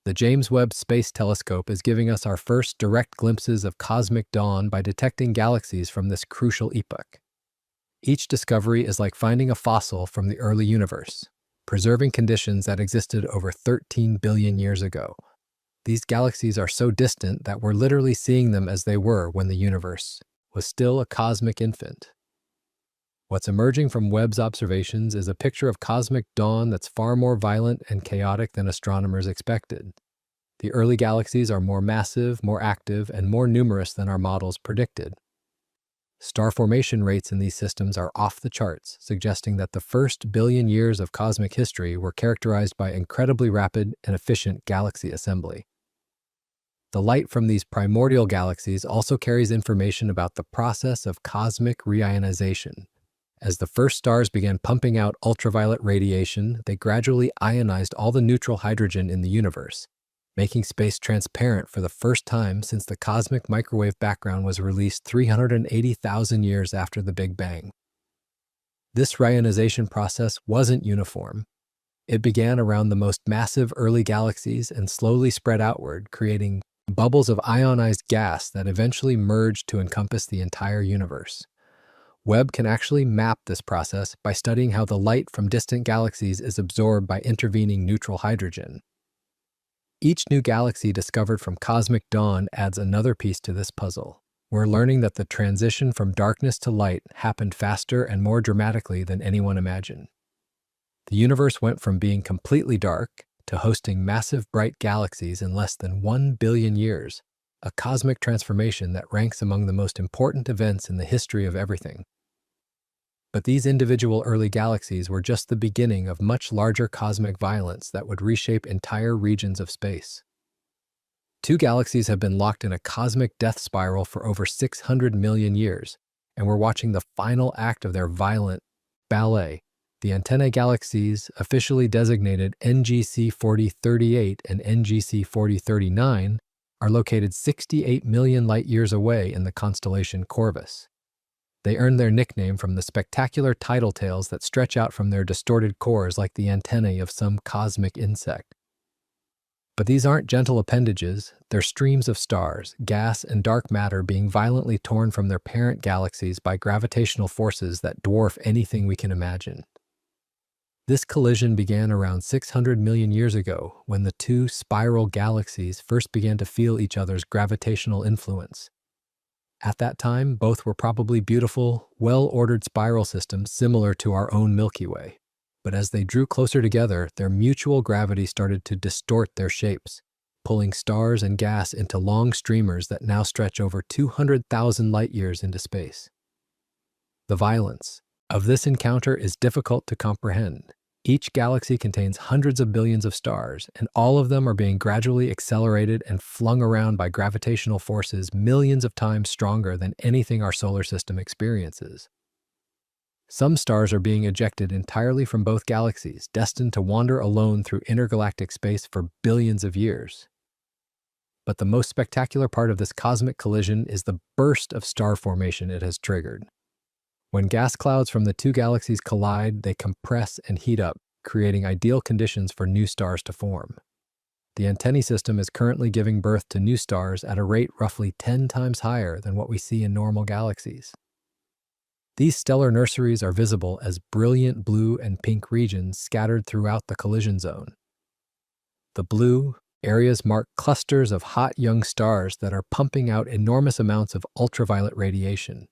The James Webb Space Telescope is giving us our first direct glimpses of cosmic dawn by detecting galaxies from this crucial epoch. Each discovery is like finding a fossil from the early universe, preserving conditions that existed over 13 billion years ago. These galaxies are so distant that we're literally seeing them as they were when the universe was still a cosmic infant. What's emerging from Webb's observations is a picture of cosmic dawn that's far more violent and chaotic than astronomers expected. The early galaxies are more massive, more active, and more numerous than our models predicted. Star formation rates in these systems are off the charts, suggesting that the first billion years of cosmic history were characterized by incredibly rapid and efficient galaxy assembly. The light from these primordial galaxies also carries information about the process of cosmic reionization. As the first stars began pumping out ultraviolet radiation, they gradually ionized all the neutral hydrogen in the universe, making space transparent for the first time since the cosmic microwave background was released 380,000 years after the Big Bang. This reionization process wasn't uniform. It began around the most massive early galaxies and slowly spread outward, creating bubbles of ionized gas that eventually merged to encompass the entire universe. Webb can actually map this process by studying how the light from distant galaxies is absorbed by intervening neutral hydrogen. Each new galaxy discovered from cosmic dawn adds another piece to this puzzle. We're learning that the transition from darkness to light happened faster and more dramatically than anyone imagined. The universe went from being completely dark to hosting massive bright galaxies in less than 1 billion years, a cosmic transformation that ranks among the most important events in the history of everything. But these individual early galaxies were just the beginning of much larger cosmic violence that would reshape entire regions of space. Two galaxies have been locked in a cosmic death spiral for over 600 million years, and we're watching the final act of their violent ballet. The antennae galaxies, officially designated NGC 4038 and NGC 4039, are located 68 million light-years away in the constellation Corvus. They earned their nickname from the spectacular tidal tails that stretch out from their distorted cores like the antennae of some cosmic insect. But these aren't gentle appendages, they're streams of stars, gas, and dark matter being violently torn from their parent galaxies by gravitational forces that dwarf anything we can imagine. This collision began around 600 million years ago when the two spiral galaxies first began to feel each other's gravitational influence. At that time, both were probably beautiful, well-ordered spiral systems similar to our own Milky Way. But as they drew closer together, their mutual gravity started to distort their shapes, pulling stars and gas into long streamers that now stretch over 200,000 light-years into space. The violence of this encounter is difficult to comprehend. Each galaxy contains hundreds of billions of stars, and all of them are being gradually accelerated and flung around by gravitational forces millions of times stronger than anything our solar system experiences. Some stars are being ejected entirely from both galaxies, destined to wander alone through intergalactic space for billions of years. But the most spectacular part of this cosmic collision is the burst of star formation it has triggered. When gas clouds from the two galaxies collide, they compress and heat up, creating ideal conditions for new stars to form. The antennae system is currently giving birth to new stars at a rate roughly 10 times higher than what we see in normal galaxies. These stellar nurseries are visible as brilliant blue and pink regions scattered throughout the collision zone. The blue areas mark clusters of hot young stars that are pumping out enormous amounts of ultraviolet radiation.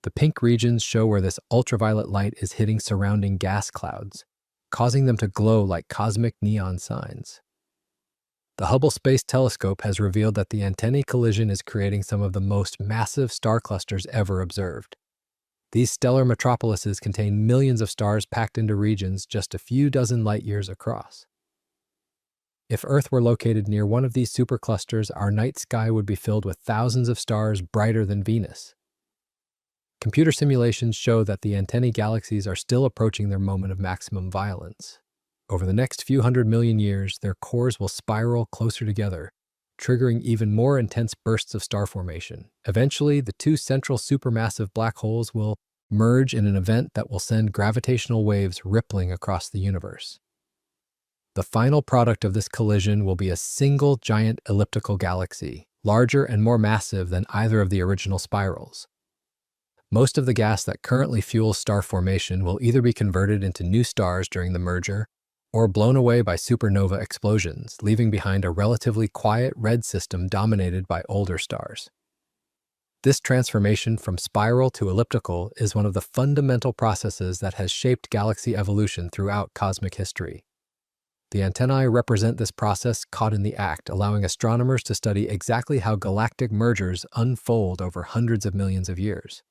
The pink regions show where this ultraviolet light is hitting surrounding gas clouds, causing them to glow like cosmic neon signs. The Hubble Space Telescope has revealed that the antennae collision is creating some of the most massive star clusters ever observed. These stellar metropolises contain millions of stars packed into regions just a few dozen light-years across. If Earth were located near one of these superclusters, our night sky would be filled with thousands of stars brighter than Venus. Computer simulations show that the antennae galaxies are still approaching their moment of maximum violence. Over the next few hundred million years, their cores will spiral closer together, triggering even more intense bursts of star formation. Eventually, the two central supermassive black holes will merge in an event that will send gravitational waves rippling across the universe. The final product of this collision will be a single giant elliptical galaxy, larger and more massive than either of the original spirals. Most of the gas that currently fuels star formation will either be converted into new stars during the merger or blown away by supernova explosions, leaving behind a relatively quiet red system dominated by older stars. This transformation from spiral to elliptical is one of the fundamental processes that has shaped galaxy evolution throughout cosmic history. The antennae represent this process caught in the act, allowing astronomers to study exactly how galactic mergers unfold over hundreds of millions of years.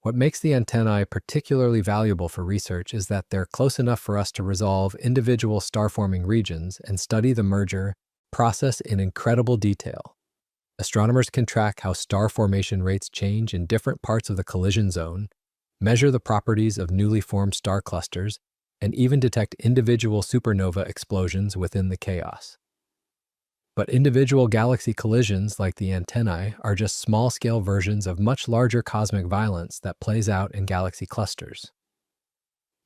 What makes the antennae particularly valuable for research is that they're close enough for us to resolve individual star-forming regions and study the merger process in incredible detail. Astronomers can track how star formation rates change in different parts of the collision zone, measure the properties of newly formed star clusters, and even detect individual supernova explosions within the chaos. But individual galaxy collisions, like the antennae, are just small-scale versions of much larger cosmic violence that plays out in galaxy clusters.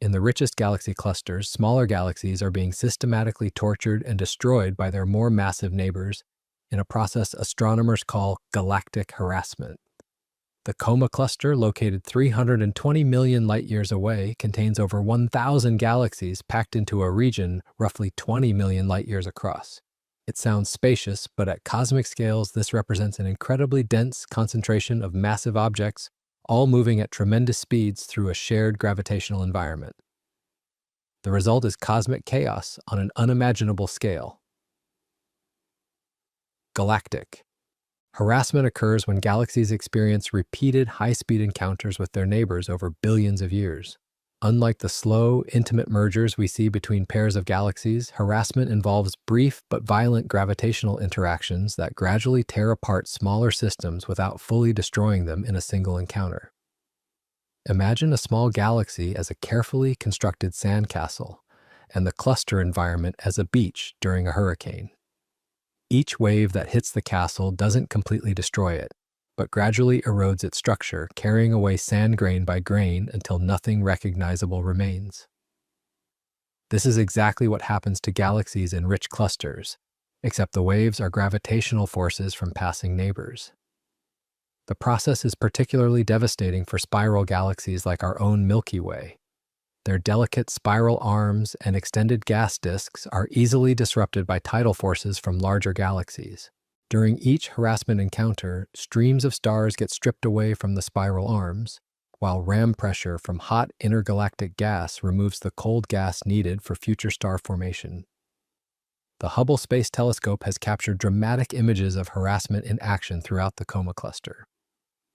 In the richest galaxy clusters, smaller galaxies are being systematically tortured and destroyed by their more massive neighbors in a process astronomers call galactic harassment. The Coma cluster, located 320 million light-years away, contains over 1,000 galaxies packed into a region roughly 20 million light-years across. It sounds spacious, but at cosmic scales, this represents an incredibly dense concentration of massive objects, all moving at tremendous speeds through a shared gravitational environment. The result is cosmic chaos on an unimaginable scale. Galactic. Harassment occurs when galaxies experience repeated high-speed encounters with their neighbors over billions of years. Unlike the slow, intimate mergers we see between pairs of galaxies, harassment involves brief but violent gravitational interactions that gradually tear apart smaller systems without fully destroying them in a single encounter. Imagine a small galaxy as a carefully constructed sandcastle, and the cluster environment as a beach during a hurricane. Each wave that hits the castle doesn't completely destroy it, but gradually erodes its structure, carrying away sand grain by grain until nothing recognizable remains. This is exactly what happens to galaxies in rich clusters, except the waves are gravitational forces from passing neighbors. The process is particularly devastating for spiral galaxies like our own Milky Way. Their delicate spiral arms and extended gas disks are easily disrupted by tidal forces from larger galaxies. During each harassment encounter, streams of stars get stripped away from the spiral arms, while ram pressure from hot intergalactic gas removes the cold gas needed for future star formation. The Hubble Space Telescope has captured dramatic images of harassment in action throughout the Coma cluster.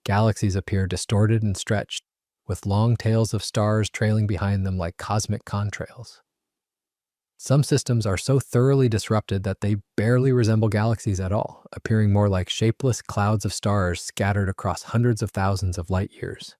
Galaxies appear distorted and stretched, with long tails of stars trailing behind them like cosmic contrails. Some systems are so thoroughly disrupted that they barely resemble galaxies at all, appearing more like shapeless clouds of stars scattered across hundreds of thousands of light-years.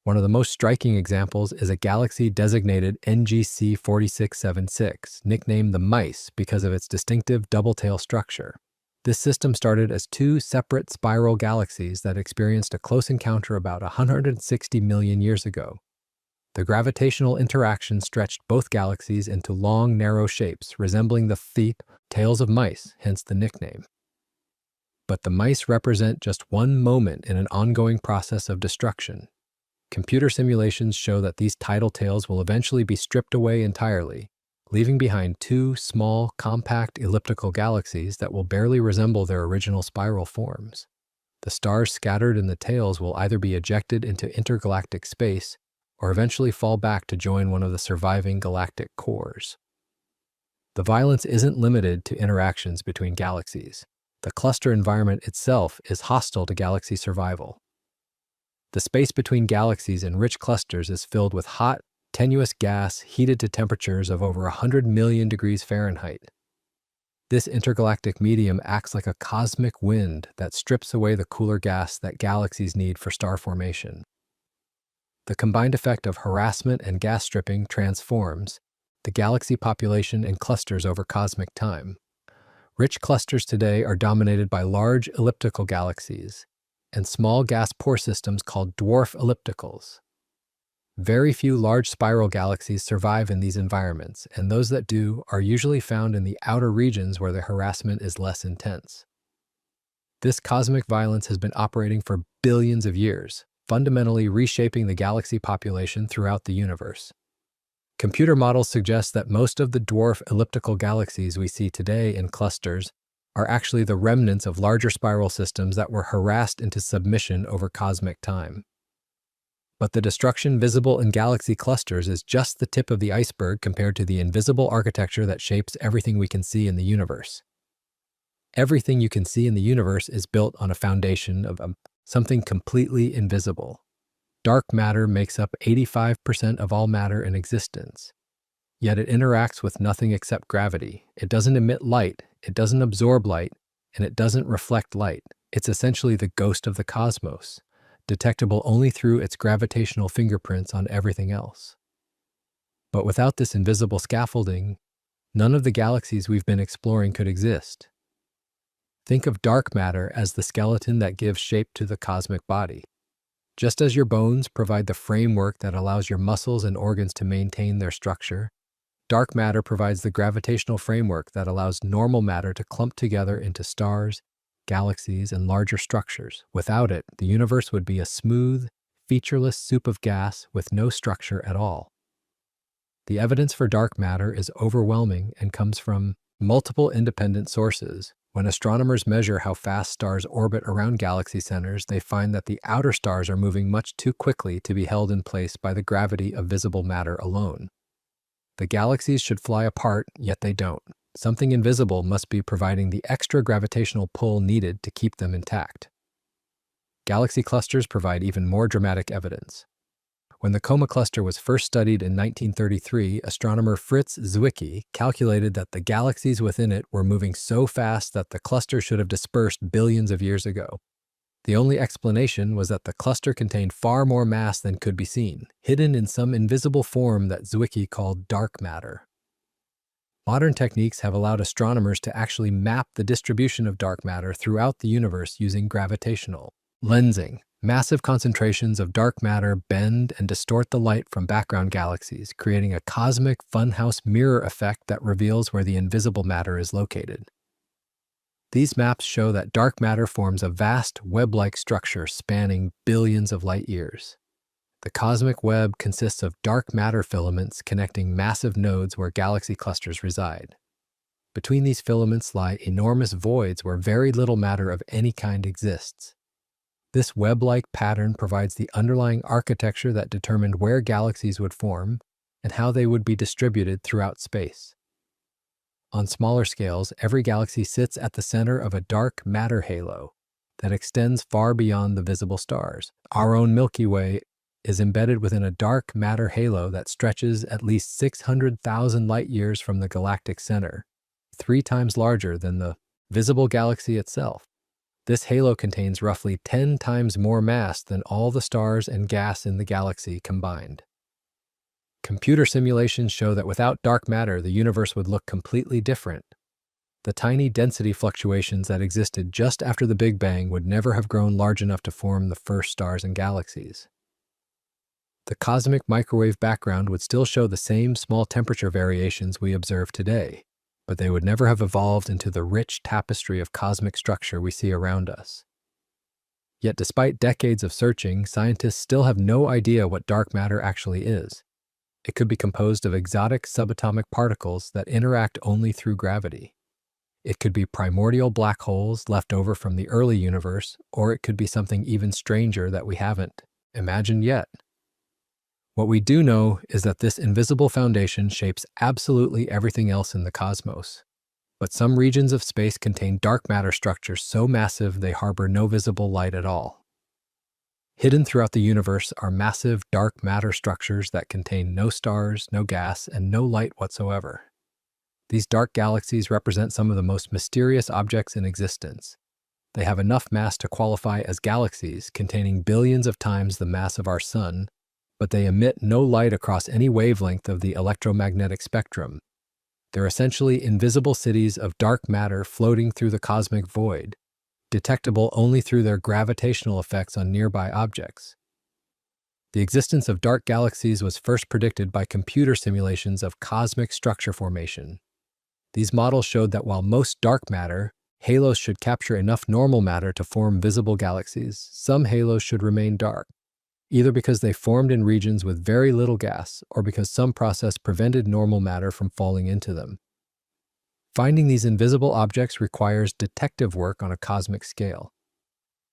One of the most striking examples is a galaxy designated NGC 4676, nicknamed the Mice because of its distinctive double-tail structure. This system started as two separate spiral galaxies that experienced a close encounter about 160 million years ago. The gravitational interaction stretched both galaxies into long, narrow shapes, resembling the tails of mice, hence the nickname. But the mice represent just one moment in an ongoing process of destruction. Computer simulations show that these tidal tails will eventually be stripped away entirely, leaving behind two small, compact elliptical galaxies that will barely resemble their original spiral forms. The stars scattered in the tails will either be ejected into intergalactic space or eventually fall back to join one of the surviving galactic cores. The violence isn't limited to interactions between galaxies. The cluster environment itself is hostile to galaxy survival. The space between galaxies in rich clusters is filled with hot, tenuous gas heated to temperatures of over 100 million degrees Fahrenheit. This intergalactic medium acts like a cosmic wind that strips away the cooler gas that galaxies need for star formation. The combined effect of harassment and gas stripping transforms the galaxy population in clusters over cosmic time. Rich clusters today are dominated by large elliptical galaxies. and small gas pore systems called dwarf ellipticals. Very few large spiral galaxies survive in these environments, and those that do are usually found in the outer regions where the harassment is less intense. This cosmic violence has been operating for billions of years, fundamentally reshaping the galaxy population throughout the universe. Computer models suggest that most of the dwarf elliptical galaxies we see today in clusters are actually the remnants of larger spiral systems that were harassed into submission over cosmic time. But the destruction visible in galaxy clusters is just the tip of the iceberg compared to the invisible architecture that shapes everything we can see in the universe. Everything you can see in the universe is built on a foundation of something completely invisible. Dark matter makes up 85% of all matter in existence. Yet it interacts with nothing except gravity. It doesn't emit light, it doesn't absorb light, and it doesn't reflect light. It's essentially the ghost of the cosmos, detectable only through its gravitational fingerprints on everything else. But without this invisible scaffolding, none of the galaxies we've been exploring could exist. Think of dark matter as the skeleton that gives shape to the cosmic body. Just as your bones provide the framework that allows your muscles and organs to maintain their structure, dark matter provides the gravitational framework that allows normal matter to clump together into stars, galaxies, and larger structures. Without it, the universe would be a smooth, featureless soup of gas with no structure at all. The evidence for dark matter is overwhelming and comes from multiple independent sources. When astronomers measure how fast stars orbit around galaxy centers, they find that the outer stars are moving much too quickly to be held in place by the gravity of visible matter alone. The galaxies should fly apart, yet they don't. Something invisible must be providing the extra gravitational pull needed to keep them intact. Galaxy clusters provide even more dramatic evidence. When the Coma cluster was first studied in 1933, astronomer Fritz Zwicky calculated that the galaxies within it were moving so fast that the cluster should have dispersed billions of years ago. The only explanation was that the cluster contained far more mass than could be seen, hidden in some invisible form that Zwicky called dark matter. Modern techniques have allowed astronomers to actually map the distribution of dark matter throughout the universe using gravitational lensing. Massive concentrations of dark matter bend and distort the light from background galaxies, creating a cosmic funhouse mirror effect that reveals where the invisible matter is located. These maps show that dark matter forms a vast web-like structure spanning billions of light years. The cosmic web consists of dark matter filaments connecting massive nodes where galaxy clusters reside. Between these filaments lie enormous voids where very little matter of any kind exists. This web-like pattern provides the underlying architecture that determined where galaxies would form and how they would be distributed throughout space. On smaller scales, every galaxy sits at the center of a dark matter halo that extends far beyond the visible stars. Our own Milky Way is embedded within a dark matter halo that stretches at least 600,000 light-years from the galactic center, 3 times larger than the visible galaxy itself. This halo contains roughly 10 times more mass than all the stars and gas in the galaxy combined. Computer simulations show that without dark matter, the universe would look completely different. The tiny density fluctuations that existed just after the Big Bang would never have grown large enough to form the first stars and galaxies. The cosmic microwave background would still show the same small temperature variations we observe today, but they would never have evolved into the rich tapestry of cosmic structure we see around us. Yet despite decades of searching, scientists still have no idea what dark matter actually is. It could be composed of exotic subatomic particles that interact only through gravity. It could be primordial black holes left over from the early universe, or it could be something even stranger that we haven't imagined yet. What we do know is that this invisible foundation shapes absolutely everything else in the cosmos. But some regions of space contain dark matter structures so massive they harbor no visible light at all. Hidden throughout the universe are massive dark matter structures that contain no stars, no gas, and no light whatsoever. These dark galaxies represent some of the most mysterious objects in existence. They have enough mass to qualify as galaxies, containing billions of times the mass of our Sun, but they emit no light across any wavelength of the electromagnetic spectrum. They're essentially invisible cities of dark matter floating through the cosmic void, detectable only through their gravitational effects on nearby objects. The existence of dark galaxies was first predicted by computer simulations of cosmic structure formation. These models showed that while most dark matter halos should capture enough normal matter to form visible galaxies, some halos should remain dark, either because they formed in regions with very little gas or because some process prevented normal matter from falling into them. Finding these invisible objects requires detective work on a cosmic scale.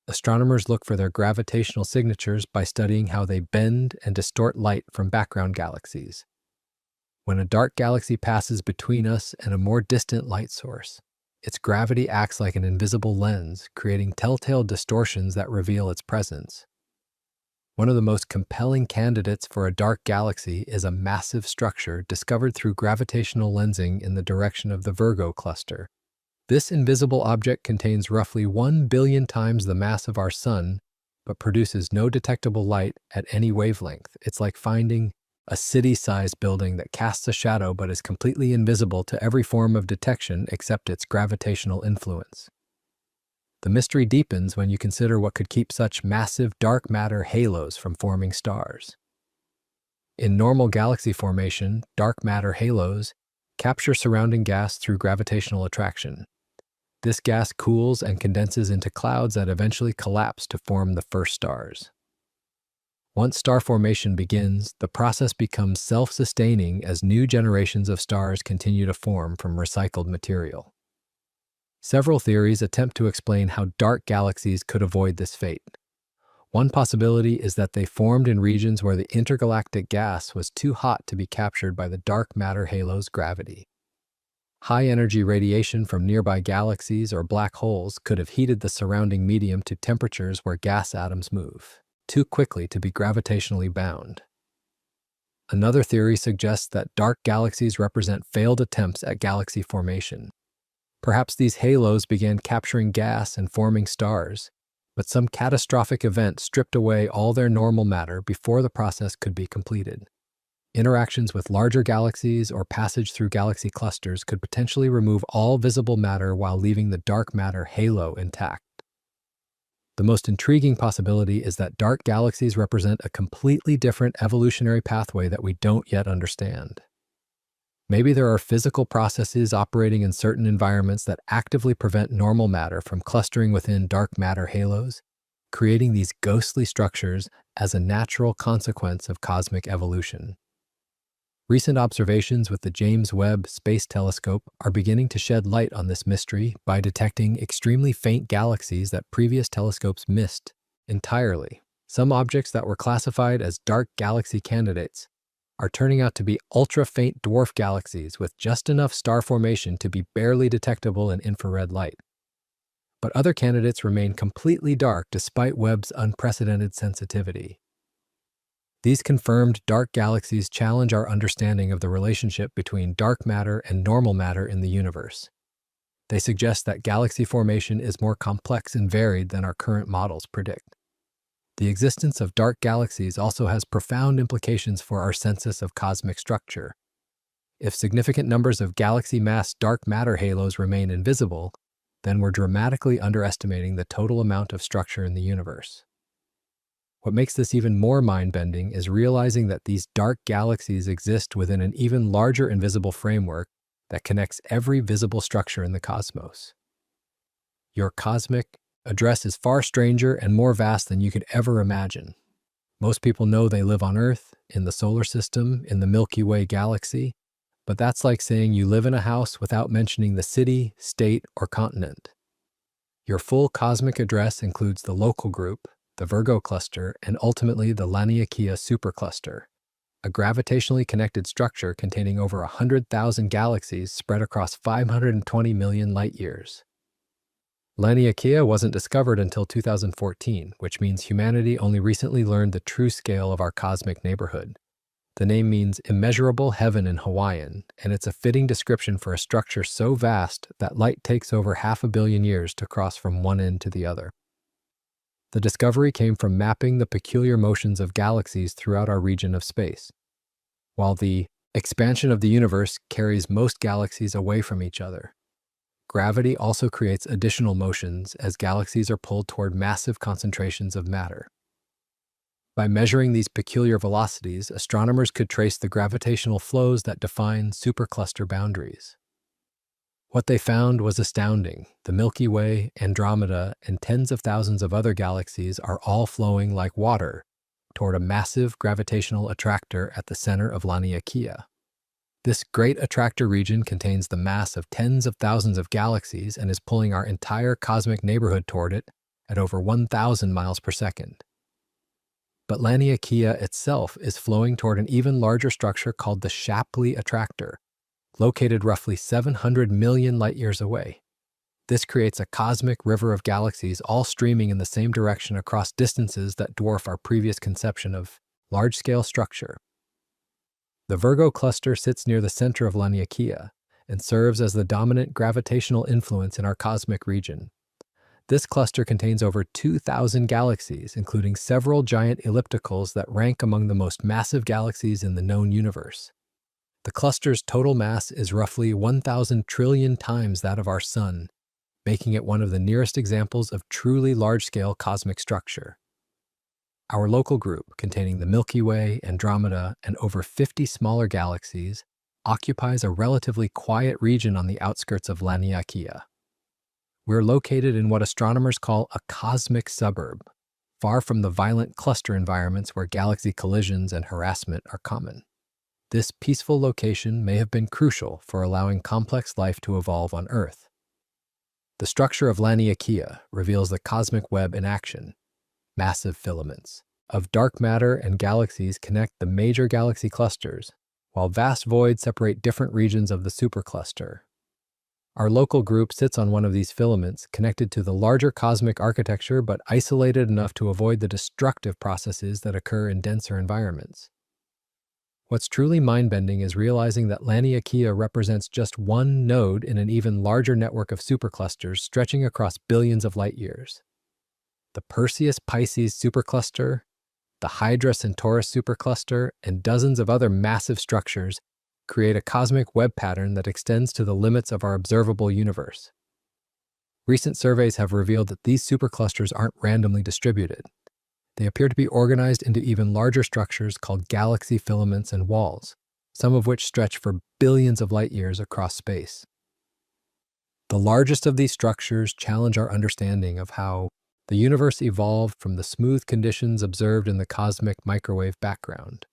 Astronomers look for their gravitational signatures by studying how they bend and distort light from background galaxies. When a dark galaxy passes between us and a more distant light source, its gravity acts like an invisible lens, creating telltale distortions that reveal its presence. One of the most compelling candidates for a dark galaxy is a massive structure discovered through gravitational lensing in the direction of the Virgo cluster. This invisible object contains roughly 1 billion times the mass of our Sun, but produces no detectable light at any wavelength. It's like finding a city-sized building that casts a shadow but is completely invisible to every form of detection except its gravitational influence. The mystery deepens when you consider what could keep such massive dark matter halos from forming stars. In normal galaxy formation, dark matter halos capture surrounding gas through gravitational attraction. This gas cools and condenses into clouds that eventually collapse to form the first stars. Once star formation begins, the process becomes self-sustaining as new generations of stars continue to form from recycled material. Several theories attempt to explain how dark galaxies could avoid this fate. One possibility is that they formed in regions where the intergalactic gas was too hot to be captured by the dark matter halo's gravity. High-energy radiation from nearby galaxies or black holes could have heated the surrounding medium to temperatures where gas atoms move too quickly to be gravitationally bound. Another theory suggests that dark galaxies represent failed attempts at galaxy formation. Perhaps these halos began capturing gas and forming stars, but some catastrophic event stripped away all their normal matter before the process could be completed. Interactions with larger galaxies or passage through galaxy clusters could potentially remove all visible matter while leaving the dark matter halo intact. The most intriguing possibility is that dark galaxies represent a completely different evolutionary pathway that we don't yet understand. Maybe there are physical processes operating in certain environments that actively prevent normal matter from clustering within dark matter halos, creating these ghostly structures as a natural consequence of cosmic evolution. Recent observations with the James Webb Space Telescope are beginning to shed light on this mystery by detecting extremely faint galaxies that previous telescopes missed entirely. Some objects that were classified as dark galaxy candidates are turning out to be ultra-faint dwarf galaxies with just enough star formation to be barely detectable in infrared light. But other candidates remain completely dark despite Webb's unprecedented sensitivity. These confirmed dark galaxies challenge our understanding of the relationship between dark matter and normal matter in the universe. They suggest that galaxy formation is more complex and varied than our current models predict. The existence of dark galaxies also has profound implications for our sense of cosmic structure. If significant numbers of galaxy-mass dark matter halos remain invisible, then we're dramatically underestimating the total amount of structure in the universe. What makes this even more mind-bending is realizing that these dark galaxies exist within an even larger invisible framework that connects every visible structure in the cosmos. Your cosmic address is far stranger and more vast than you could ever imagine. Most people know they live on Earth, in the solar system, in the Milky Way galaxy, but that's like saying you live in a house without mentioning the city, state, or continent. Your full cosmic address includes the local group, the Virgo cluster, and ultimately the Laniakea supercluster, a gravitationally connected structure containing over 100,000 galaxies spread across 520 million light-years. Laniakea wasn't discovered until 2014, which means humanity only recently learned the true scale of our cosmic neighborhood. The name means immeasurable heaven in Hawaiian, and it's a fitting description for a structure so vast that light takes over 500 million years to cross from one end to the other. The discovery came from mapping the peculiar motions of galaxies throughout our region of space. While the expansion of the universe carries most galaxies away from each other, gravity also creates additional motions as galaxies are pulled toward massive concentrations of matter. By measuring these peculiar velocities, astronomers could trace the gravitational flows that define supercluster boundaries. What they found was astounding. The Milky Way, Andromeda, and tens of thousands of other galaxies are all flowing like water toward a massive gravitational attractor at the center of Laniakea. This great attractor region contains the mass of tens of thousands of galaxies and is pulling our entire cosmic neighborhood toward it at over 1,000 miles per second. But Laniakea itself is flowing toward an even larger structure called the Shapley attractor, located roughly 700 million light-years away. This creates a cosmic river of galaxies all streaming in the same direction across distances that dwarf our previous conception of large-scale structure. The Virgo cluster sits near the center of Laniakea and serves as the dominant gravitational influence in our cosmic region. This cluster contains over 2,000 galaxies, including several giant ellipticals that rank among the most massive galaxies in the known universe. The cluster's total mass is roughly 1,000 trillion times that of our Sun, making it one of the nearest examples of truly large-scale cosmic structure. Our local group, containing the Milky Way, Andromeda, and over 50 smaller galaxies, occupies a relatively quiet region on the outskirts of Laniakea. We're located in what astronomers call a cosmic suburb, far from the violent cluster environments where galaxy collisions and harassment are common. This peaceful location may have been crucial for allowing complex life to evolve on Earth. The structure of Laniakea reveals the cosmic web in action. Massive filaments of dark matter and galaxies connect the major galaxy clusters, while vast voids separate different regions of the supercluster. Our local group sits on one of these filaments, connected to the larger cosmic architecture but isolated enough to avoid the destructive processes that occur in denser environments. What's truly mind-bending is realizing that Laniakea represents just one node in an even larger network of superclusters stretching across billions of light-years. The Perseus-Pisces supercluster, the Hydra-Centaurus supercluster, and dozens of other massive structures create a cosmic web pattern that extends to the limits of our observable universe. Recent surveys have revealed that these superclusters aren't randomly distributed. They appear to be organized into even larger structures called galaxy filaments and walls, some of which stretch for billions of light-years across space. The largest of these structures challenge our understanding of how the universe evolved from the smooth conditions observed in the cosmic microwave background.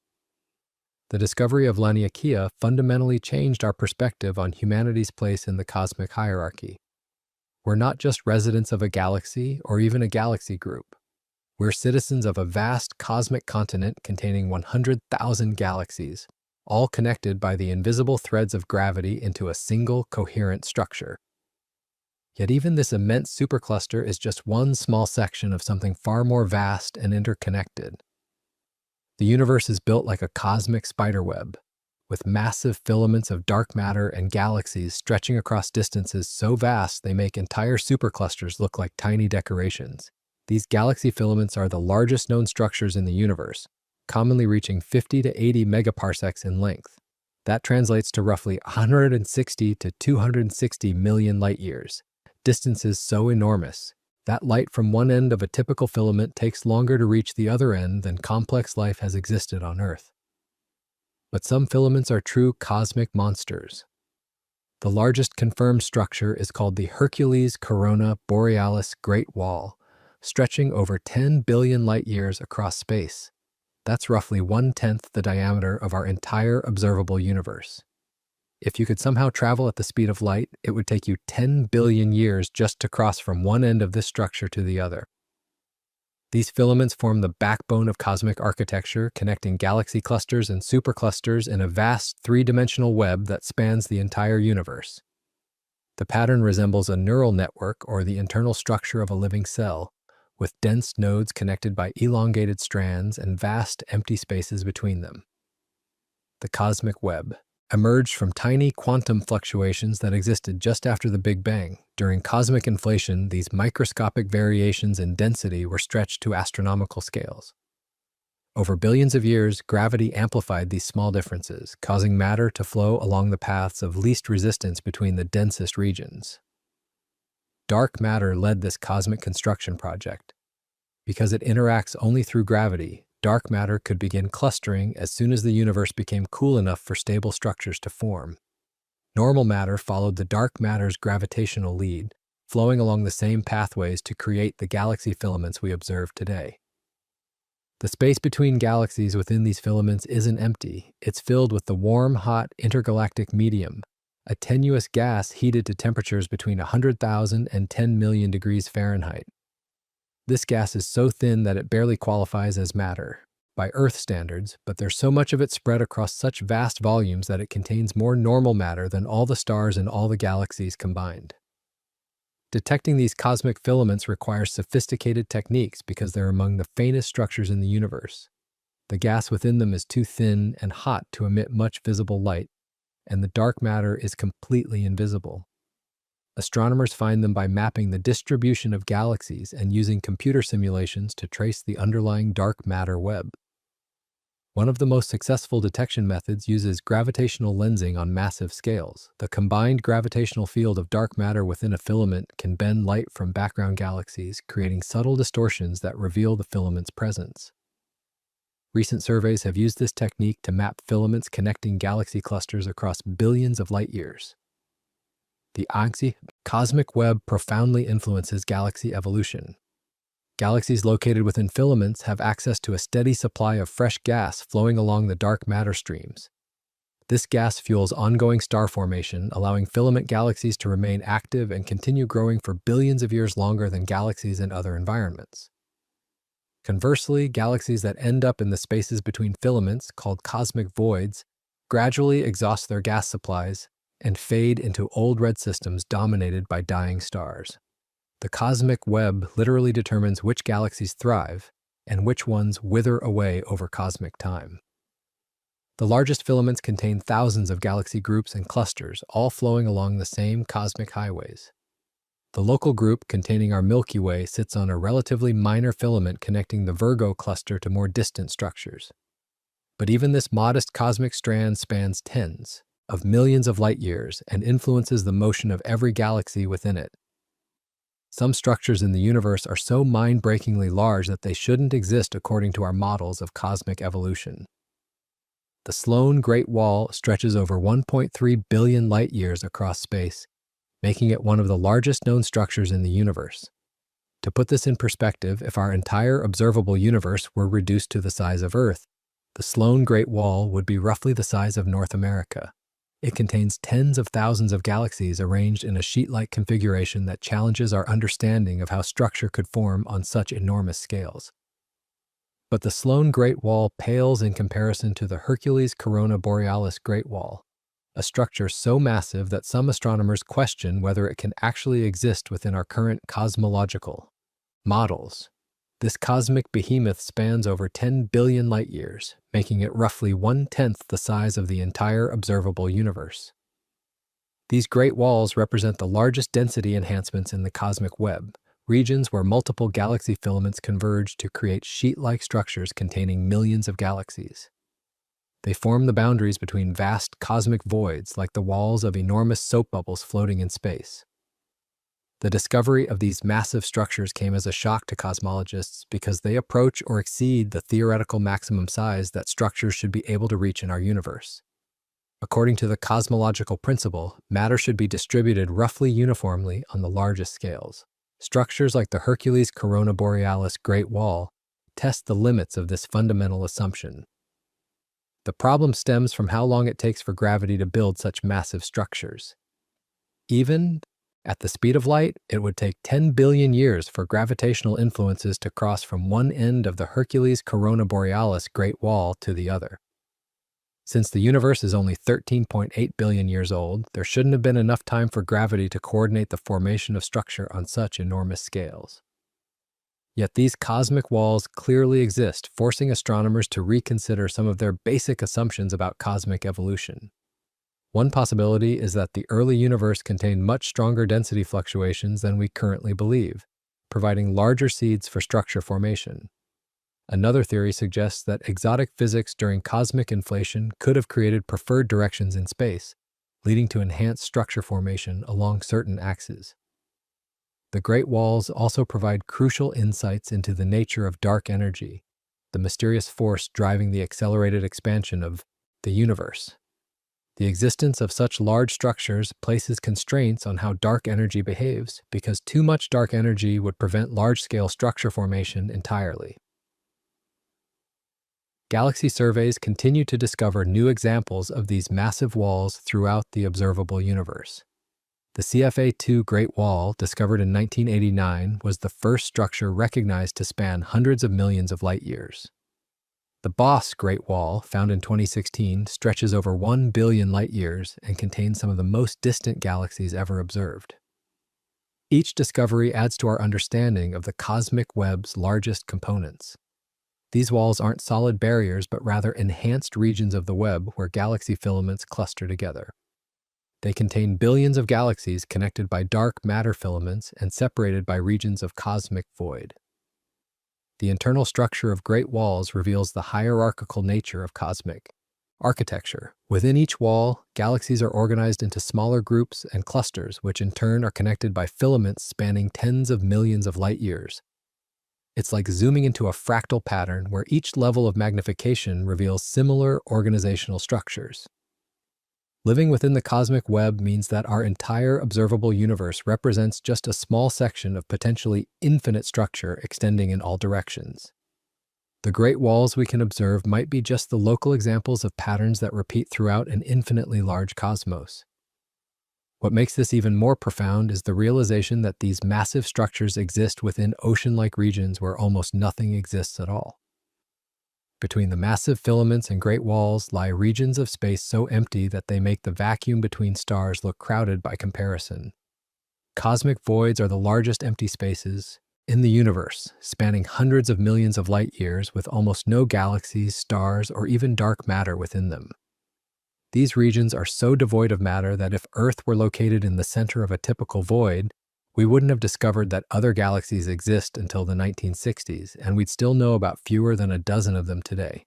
The discovery of Laniakea fundamentally changed our perspective on humanity's place in the cosmic hierarchy. We're not just residents of a galaxy or even a galaxy group. We're citizens of a vast cosmic continent containing 100,000 galaxies, all connected by the invisible threads of gravity into a single coherent structure. Yet even this immense supercluster is just one small section of something far more vast and interconnected. The universe is built like a cosmic spiderweb, with massive filaments of dark matter and galaxies stretching across distances so vast they make entire superclusters look like tiny decorations. These galaxy filaments are the largest known structures in the universe, commonly reaching 50 to 80 megaparsecs in length. That translates to roughly 160 to 260 million light-years. Distances so enormous that light from one end of a typical filament takes longer to reach the other end than complex life has existed on Earth. But some filaments are true cosmic monsters. The largest confirmed structure is called the Hercules Corona Borealis Great Wall, stretching over 10 billion light-years across space. That's roughly 1/10 the diameter of our entire observable universe. If you could somehow travel at the speed of light, it would take you 10 billion years just to cross from one end of this structure to the other. These filaments form the backbone of cosmic architecture, connecting galaxy clusters and superclusters in a vast three-dimensional web that spans the entire universe. The pattern resembles a neural network or the internal structure of a living cell, with dense nodes connected by elongated strands and vast empty spaces between them. The cosmic web emerged from tiny quantum fluctuations that existed just after the Big Bang. During cosmic inflation, these microscopic variations in density were stretched to astronomical scales. Over billions of years, gravity amplified these small differences, causing matter to flow along the paths of least resistance between the densest regions. dark matter led this cosmic construction project. Because it interacts only through gravity, dark matter could begin clustering as soon as the universe became cool enough for stable structures to form. Normal matter followed the dark matter's gravitational lead, flowing along the same pathways to create the galaxy filaments we observe today. The space between galaxies within these filaments isn't empty. It's filled with the warm, hot intergalactic medium, a tenuous gas heated to temperatures between 100,000 and 10 million degrees Fahrenheit. This gas is so thin that it barely qualifies as matter by Earth standards, but there's so much of it spread across such vast volumes that it contains more normal matter than all the stars in all the galaxies combined. Detecting these cosmic filaments requires sophisticated techniques because they're among the faintest structures in the universe. The gas within them is too thin and hot to emit much visible light, and the dark matter is completely invisible. Astronomers find them by mapping the distribution of galaxies and using computer simulations to trace the underlying dark matter web. One of the most successful detection methods uses gravitational lensing on massive scales. The combined gravitational field of dark matter within a filament can bend light from background galaxies, creating subtle distortions that reveal the filament's presence. Recent surveys have used this technique to map filaments connecting galaxy clusters across billions of light years. The cosmic web profoundly influences galaxy evolution. Galaxies located within filaments have access to a steady supply of fresh gas flowing along the dark matter streams. This gas fuels ongoing star formation, allowing filament galaxies to remain active and continue growing for billions of years longer than galaxies in other environments. Conversely, galaxies that end up in the spaces between filaments, called cosmic voids, gradually exhaust their gas supplies and fade into old red systems dominated by dying stars. The cosmic web literally determines which galaxies thrive and which ones wither away over cosmic time. The largest filaments contain thousands of galaxy groups and clusters, all flowing along the same cosmic highways. The local group containing our Milky Way sits on a relatively minor filament connecting the Virgo cluster to more distant structures. But even this modest cosmic strand spans tens of millions of light years and influences the motion of every galaxy within it. Some structures in the universe are so mind-breakingly large that they shouldn't exist according to our models of cosmic evolution. The Sloan Great Wall stretches over 1.3 billion light-years across space, making it one of the largest known structures in the universe. To put this in perspective, if our entire observable universe were reduced to the size of Earth, the Sloan Great Wall would be roughly the size of North America. It contains tens of thousands of galaxies arranged in a sheet-like configuration that challenges our understanding of how structure could form on such enormous scales. But the Sloan Great Wall pales in comparison to the Hercules Corona Borealis Great Wall, a structure so massive that some astronomers question whether it can actually exist within our current cosmological models. This cosmic behemoth spans over 10 billion light-years, making it roughly 1/10 the size of the entire observable universe. These great walls represent the largest density enhancements in the cosmic web, regions where multiple galaxy filaments converge to create sheet-like structures containing millions of galaxies. They form the boundaries between vast cosmic voids like the walls of enormous soap bubbles floating in space. The discovery of these massive structures came as a shock to cosmologists because they approach or exceed the theoretical maximum size that structures should be able to reach in our universe. According to the cosmological principle, matter should be distributed roughly uniformly on the largest scales. Structures like the Hercules Corona Borealis Great Wall test the limits of this fundamental assumption. The problem stems from how long it takes for gravity to build such massive structures. Even at the speed of light, it would take 10 billion years for gravitational influences to cross from one end of the Hercules Corona Borealis Great Wall to the other. Since the universe is only 13.8 billion years old, there shouldn't have been enough time for gravity to coordinate the formation of structure on such enormous scales. Yet these cosmic walls clearly exist, forcing astronomers to reconsider some of their basic assumptions about cosmic evolution. One possibility is that the early universe contained much stronger density fluctuations than we currently believe, providing larger seeds for structure formation. Another theory suggests that exotic physics during cosmic inflation could have created preferred directions in space, leading to enhanced structure formation along certain axes. The Great Walls also provide crucial insights into the nature of dark energy, the mysterious force driving the accelerated expansion of the universe. The existence of such large structures places constraints on how dark energy behaves, because too much dark energy would prevent large-scale structure formation entirely. Galaxy surveys continue to discover new examples of these massive walls throughout the observable universe. The CFA-2 Great Wall, discovered in 1989, was the first structure recognized to span hundreds of millions of light-years. The Boss Great Wall, found in 2016, stretches over 1 billion light-years and contains some of the most distant galaxies ever observed. Each discovery adds to our understanding of the cosmic web's largest components. These walls aren't solid barriers, but rather enhanced regions of the web where galaxy filaments cluster together. They contain billions of galaxies connected by dark matter filaments and separated by regions of cosmic void. The internal structure of great walls reveals the hierarchical nature of cosmic architecture. Within each wall, galaxies are organized into smaller groups and clusters, which in turn are connected by filaments spanning tens of millions of light-years. It's like zooming into a fractal pattern where each level of magnification reveals similar organizational structures. Living within the cosmic web means that our entire observable universe represents just a small section of potentially infinite structure extending in all directions. The great walls we can observe might be just the local examples of patterns that repeat throughout an infinitely large cosmos. What makes this even more profound is the realization that these massive structures exist within ocean-like regions where almost nothing exists at all. Between the massive filaments and great walls lie regions of space so empty that they make the vacuum between stars look crowded by comparison. Cosmic voids are the largest empty spaces in the universe, spanning hundreds of millions of light-years with almost no galaxies, stars, or even dark matter within them. These regions are so devoid of matter that if Earth were located in the center of a typical void, we wouldn't have discovered that other galaxies exist until the 1960s, and we'd still know about fewer than a dozen of them today.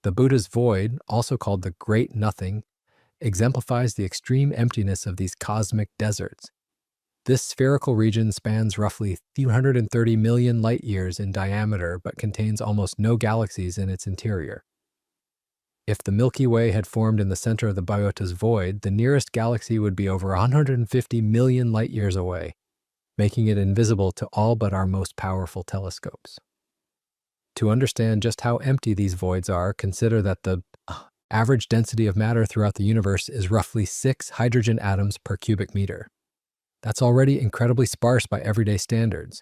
The Buddha's void, also called the Great Nothing, exemplifies the extreme emptiness of these cosmic deserts. This spherical region spans roughly 330 million light-years in diameter but contains almost no galaxies in its interior. If the Milky Way had formed in the center of the Biota's void, the nearest galaxy would be over 150 million light-years away, making it invisible to all but our most powerful telescopes. To understand just how empty these voids are, consider that the average density of matter throughout the universe is roughly 6 hydrogen atoms per cubic meter. That's already incredibly sparse by everyday standards,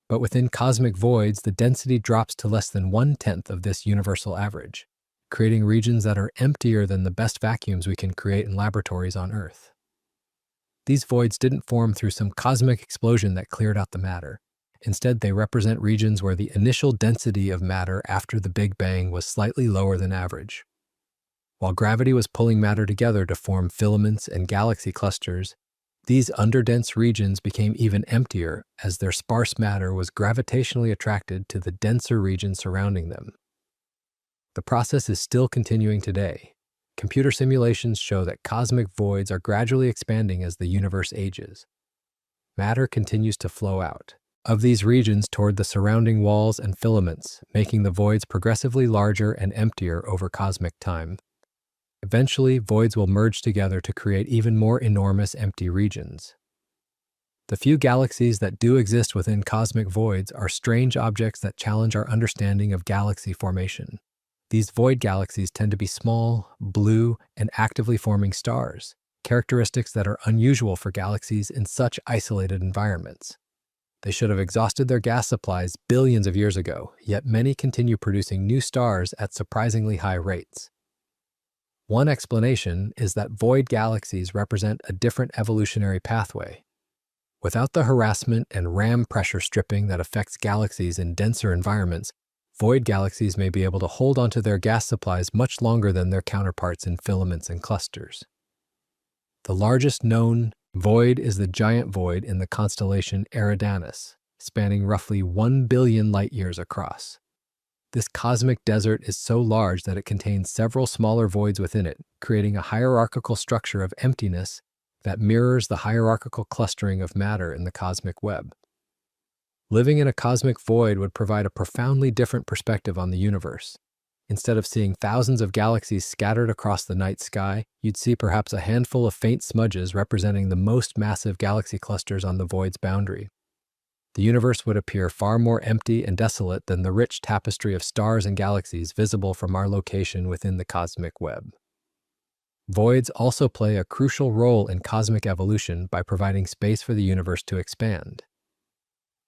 but within cosmic voids, the density drops to less than 1/10 of this universal average, creating regions that are emptier than the best vacuums we can create in laboratories on Earth. These voids didn't form through some cosmic explosion that cleared out the matter. Instead, they represent regions where the initial density of matter after the Big Bang was slightly lower than average. While gravity was pulling matter together to form filaments and galaxy clusters, these underdense regions became even emptier as their sparse matter was gravitationally attracted to the denser region surrounding them. The process is still continuing today. Computer simulations show that cosmic voids are gradually expanding as the universe ages. Matter continues to flow out of these regions toward the surrounding walls and filaments, making the voids progressively larger and emptier over cosmic time. Eventually, voids will merge together to create even more enormous empty regions. The few galaxies that do exist within cosmic voids are strange objects that challenge our understanding of galaxy formation. These void galaxies tend to be small, blue, and actively forming stars, characteristics that are unusual for galaxies in such isolated environments. They should have exhausted their gas supplies billions of years ago, yet many continue producing new stars at surprisingly high rates. One explanation is that void galaxies represent a different evolutionary pathway. Without the harassment and ram pressure stripping that affects galaxies in denser environments, void galaxies may be able to hold onto their gas supplies much longer than their counterparts in filaments and clusters. The largest known void is the giant void in the constellation Eridanus, spanning roughly 1 billion light-years across. This cosmic desert is so large that it contains several smaller voids within it, creating a hierarchical structure of emptiness that mirrors the hierarchical clustering of matter in the cosmic web. Living in a cosmic void would provide a profoundly different perspective on the universe. Instead of seeing thousands of galaxies scattered across the night sky, you'd see perhaps a handful of faint smudges representing the most massive galaxy clusters on the void's boundary. The universe would appear far more empty and desolate than the rich tapestry of stars and galaxies visible from our location within the cosmic web. Voids also play a crucial role in cosmic evolution by providing space for the universe to expand.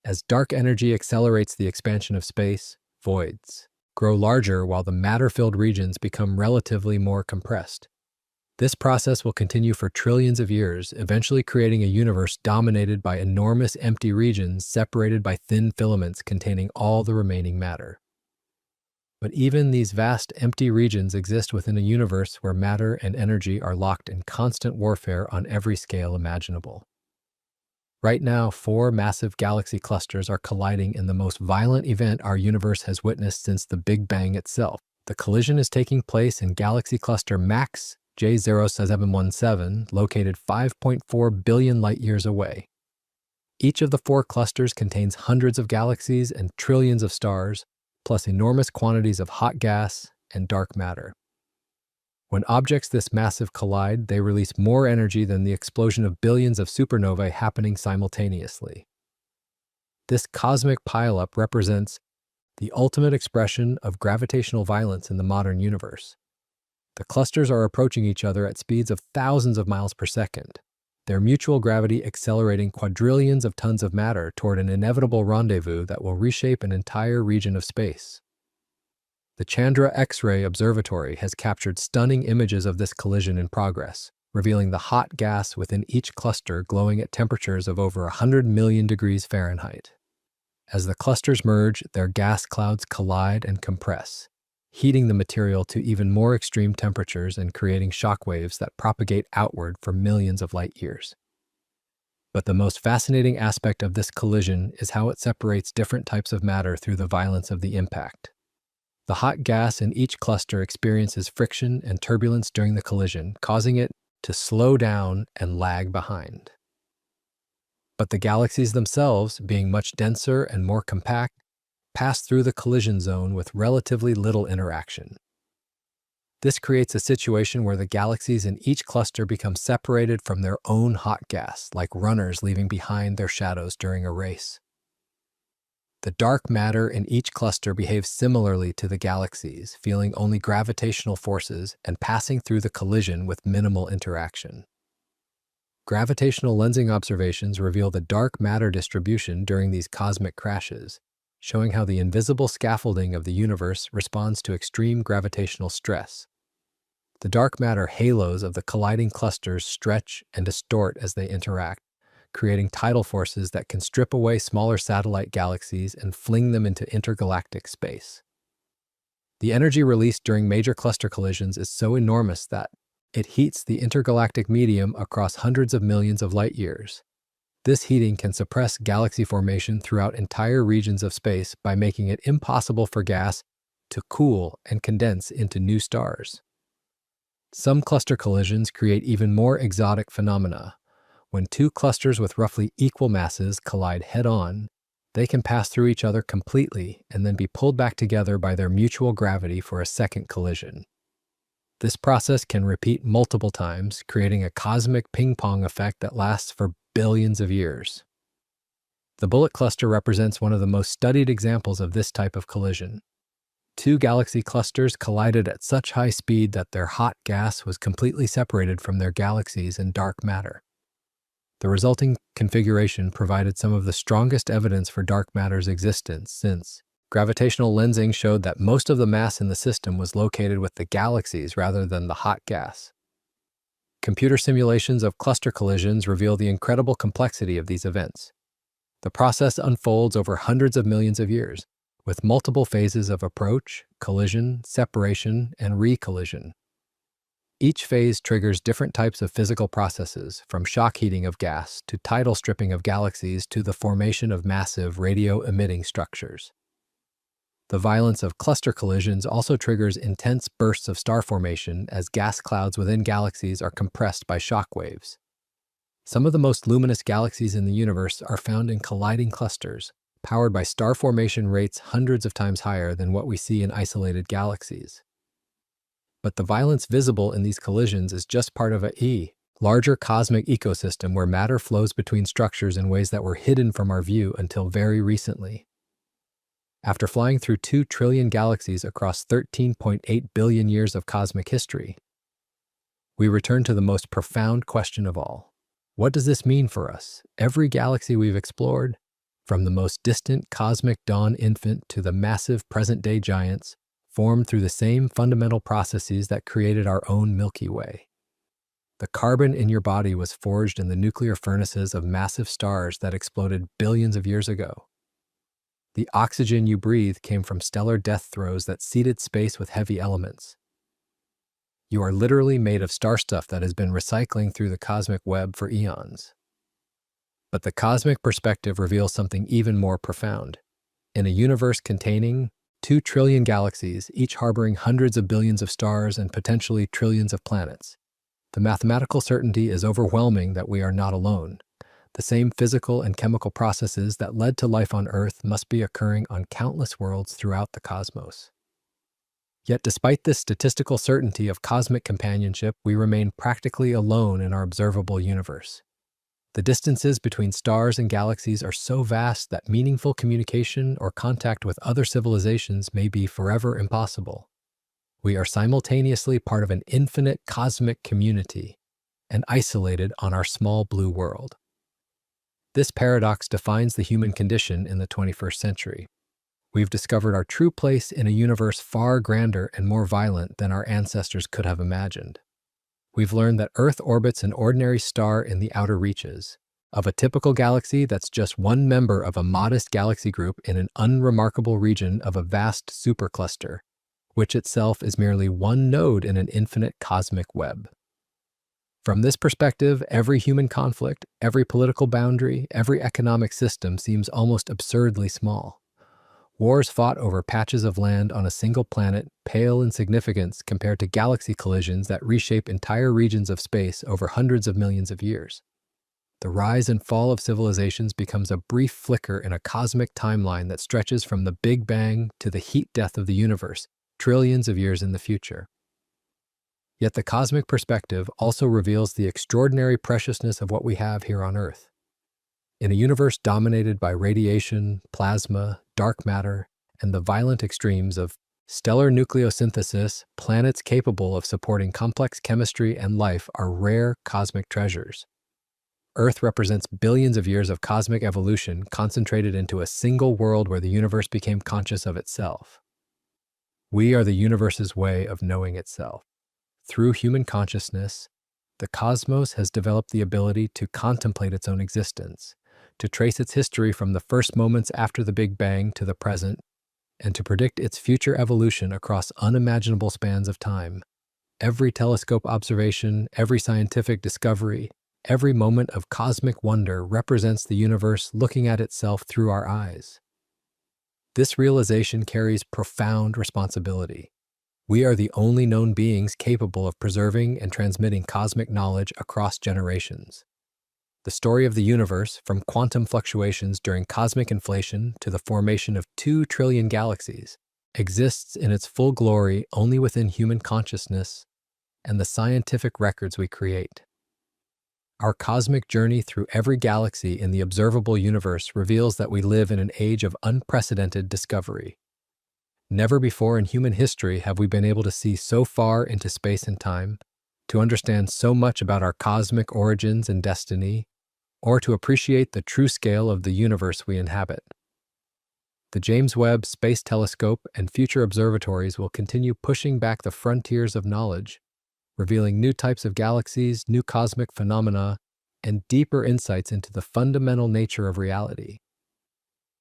As dark energy accelerates the expansion of space, voids grow larger while the matter-filled regions become relatively more compressed. This process will continue for trillions of years, eventually creating a universe dominated by enormous empty regions separated by thin filaments containing all the remaining matter. But even these vast empty regions exist within a universe where matter and energy are locked in constant warfare on every scale imaginable. Right now, 4 massive galaxy clusters are colliding in the most violent event our universe has witnessed since the Big Bang itself. The collision is taking place in galaxy cluster MAX J0717, located 5.4 billion light-years away. Each of the 4 clusters contains hundreds of galaxies and trillions of stars, plus enormous quantities of hot gas and dark matter. When objects this massive collide, they release more energy than the explosion of billions of supernovae happening simultaneously. This cosmic pileup represents the ultimate expression of gravitational violence in the modern universe. The clusters are approaching each other at speeds of thousands of miles per second, their mutual gravity accelerating quadrillions of tons of matter toward an inevitable rendezvous that will reshape an entire region of space. The Chandra X-ray Observatory has captured stunning images of this collision in progress, revealing the hot gas within each cluster glowing at temperatures of over 100 million degrees Fahrenheit. As the clusters merge, their gas clouds collide and compress, heating the material to even more extreme temperatures and creating shockwaves that propagate outward for millions of light years. But the most fascinating aspect of this collision is how it separates different types of matter through the violence of the impact. The hot gas in each cluster experiences friction and turbulence during the collision, causing it to slow down and lag behind. But the galaxies themselves, being much denser and more compact, pass through the collision zone with relatively little interaction. This creates a situation where the galaxies in each cluster become separated from their own hot gas, like runners leaving behind their shadows during a race. The dark matter in each cluster behaves similarly to the galaxies, feeling only gravitational forces and passing through the collision with minimal interaction. Gravitational lensing observations reveal the dark matter distribution during these cosmic crashes, showing how the invisible scaffolding of the universe responds to extreme gravitational stress. The dark matter halos of the colliding clusters stretch and distort as they interact, creating tidal forces that can strip away smaller satellite galaxies and fling them into intergalactic space. The energy released during major cluster collisions is so enormous that it heats the intergalactic medium across hundreds of millions of light years. This heating can suppress galaxy formation throughout entire regions of space by making it impossible for gas to cool and condense into new stars. Some cluster collisions create even more exotic phenomena. When 2 clusters with roughly equal masses collide head-on, they can pass through each other completely and then be pulled back together by their mutual gravity for a second collision. This process can repeat multiple times, creating a cosmic ping-pong effect that lasts for billions of years. The Bullet Cluster represents one of the most studied examples of this type of collision. 2 galaxy clusters collided at such high speed that their hot gas was completely separated from their galaxies in dark matter. The resulting configuration provided some of the strongest evidence for dark matter's existence, since gravitational lensing showed that most of the mass in the system was located with the galaxies rather than the hot gas. Computer simulations of cluster collisions reveal the incredible complexity of these events. The process unfolds over hundreds of millions of years, with multiple phases of approach, collision, separation, and recollision. Each phase triggers different types of physical processes, from shock heating of gas to tidal stripping of galaxies to the formation of massive radio-emitting structures. The violence of cluster collisions also triggers intense bursts of star formation as gas clouds within galaxies are compressed by shock waves. Some of the most luminous galaxies in the universe are found in colliding clusters, powered by star formation rates hundreds of times higher than what we see in isolated galaxies. But the violence visible in these collisions is just part of a larger cosmic ecosystem where matter flows between structures in ways that were hidden from our view until very recently. After flying through 2 trillion galaxies across 13.8 billion years of cosmic history, we return to the most profound question of all. What does this mean for us? Every galaxy we've explored, from the most distant cosmic dawn infant to the massive present-day giants, formed through the same fundamental processes that created our own Milky Way. The carbon in your body was forged in the nuclear furnaces of massive stars that exploded billions of years ago. The oxygen you breathe came from stellar death throes that seeded space with heavy elements. You are literally made of star stuff that has been recycling through the cosmic web for eons. But the cosmic perspective reveals something even more profound. In a universe containing 2 trillion galaxies, each harboring hundreds of billions of stars and potentially trillions of planets, the mathematical certainty is overwhelming that we are not alone. The same physical and chemical processes that led to life on Earth must be occurring on countless worlds throughout the cosmos. Yet despite this statistical certainty of cosmic companionship, we remain practically alone in our observable universe. The distances between stars and galaxies are so vast that meaningful communication or contact with other civilizations may be forever impossible. We are simultaneously part of an infinite cosmic community and isolated on our small blue world. This paradox defines the human condition in the 21st century. We've discovered our true place in a universe far grander and more violent than our ancestors could have imagined. We've learned that Earth orbits an ordinary star in the outer reaches of a typical galaxy that's just one member of a modest galaxy group in an unremarkable region of a vast supercluster, which itself is merely one node in an infinite cosmic web. From this perspective, every human conflict, every political boundary, every economic system seems almost absurdly small. Wars fought over patches of land on a single planet pale in significance compared to galaxy collisions that reshape entire regions of space over hundreds of millions of years. The rise and fall of civilizations becomes a brief flicker in a cosmic timeline that stretches from the Big Bang to the heat death of the universe, trillions of years in the future. Yet the cosmic perspective also reveals the extraordinary preciousness of what we have here on Earth. In a universe dominated by radiation, plasma, dark matter, and the violent extremes of stellar nucleosynthesis, planets capable of supporting complex chemistry and life are rare cosmic treasures. Earth represents billions of years of cosmic evolution concentrated into a single world where the universe became conscious of itself. We are the universe's way of knowing itself. Through human consciousness, the cosmos has developed the ability to contemplate its own existence, to trace its history from the first moments after the Big Bang to the present, and to predict its future evolution across unimaginable spans of time. Every telescope observation, every scientific discovery, every moment of cosmic wonder represents the universe looking at itself through our eyes. This realization carries profound responsibility. We are the only known beings capable of preserving and transmitting cosmic knowledge across generations. The story of the universe, from quantum fluctuations during cosmic inflation to the formation of 2 trillion galaxies, exists in its full glory only within human consciousness and the scientific records we create. Our cosmic journey through every galaxy in the observable universe reveals that we live in an age of unprecedented discovery. Never before in human history have we been able to see so far into space and time, to understand so much about our cosmic origins and destiny, or to appreciate the true scale of the universe we inhabit. The James Webb Space Telescope and future observatories will continue pushing back the frontiers of knowledge, revealing new types of galaxies, new cosmic phenomena, and deeper insights into the fundamental nature of reality.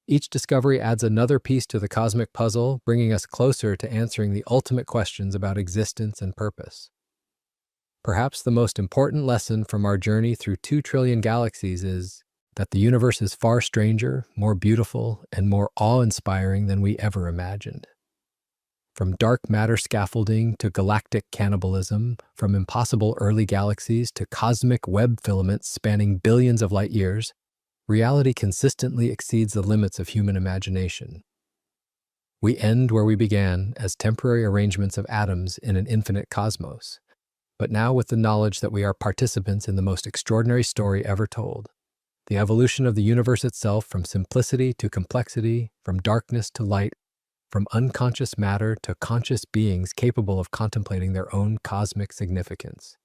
Each discovery adds another piece to the cosmic puzzle, bringing us closer to answering the ultimate questions about existence and purpose. Perhaps the most important lesson from our journey through 2 trillion galaxies is that the universe is far stranger, more beautiful, and more awe-inspiring than we ever imagined. From dark matter scaffolding to galactic cannibalism, from impossible early galaxies to cosmic web filaments spanning billions of light years, reality consistently exceeds the limits of human imagination. We end where we began, as temporary arrangements of atoms in an infinite cosmos, but now with the knowledge that we are participants in the most extraordinary story ever told. The evolution of the universe itself, from simplicity to complexity, from darkness to light, from unconscious matter to conscious beings capable of contemplating their own cosmic significance.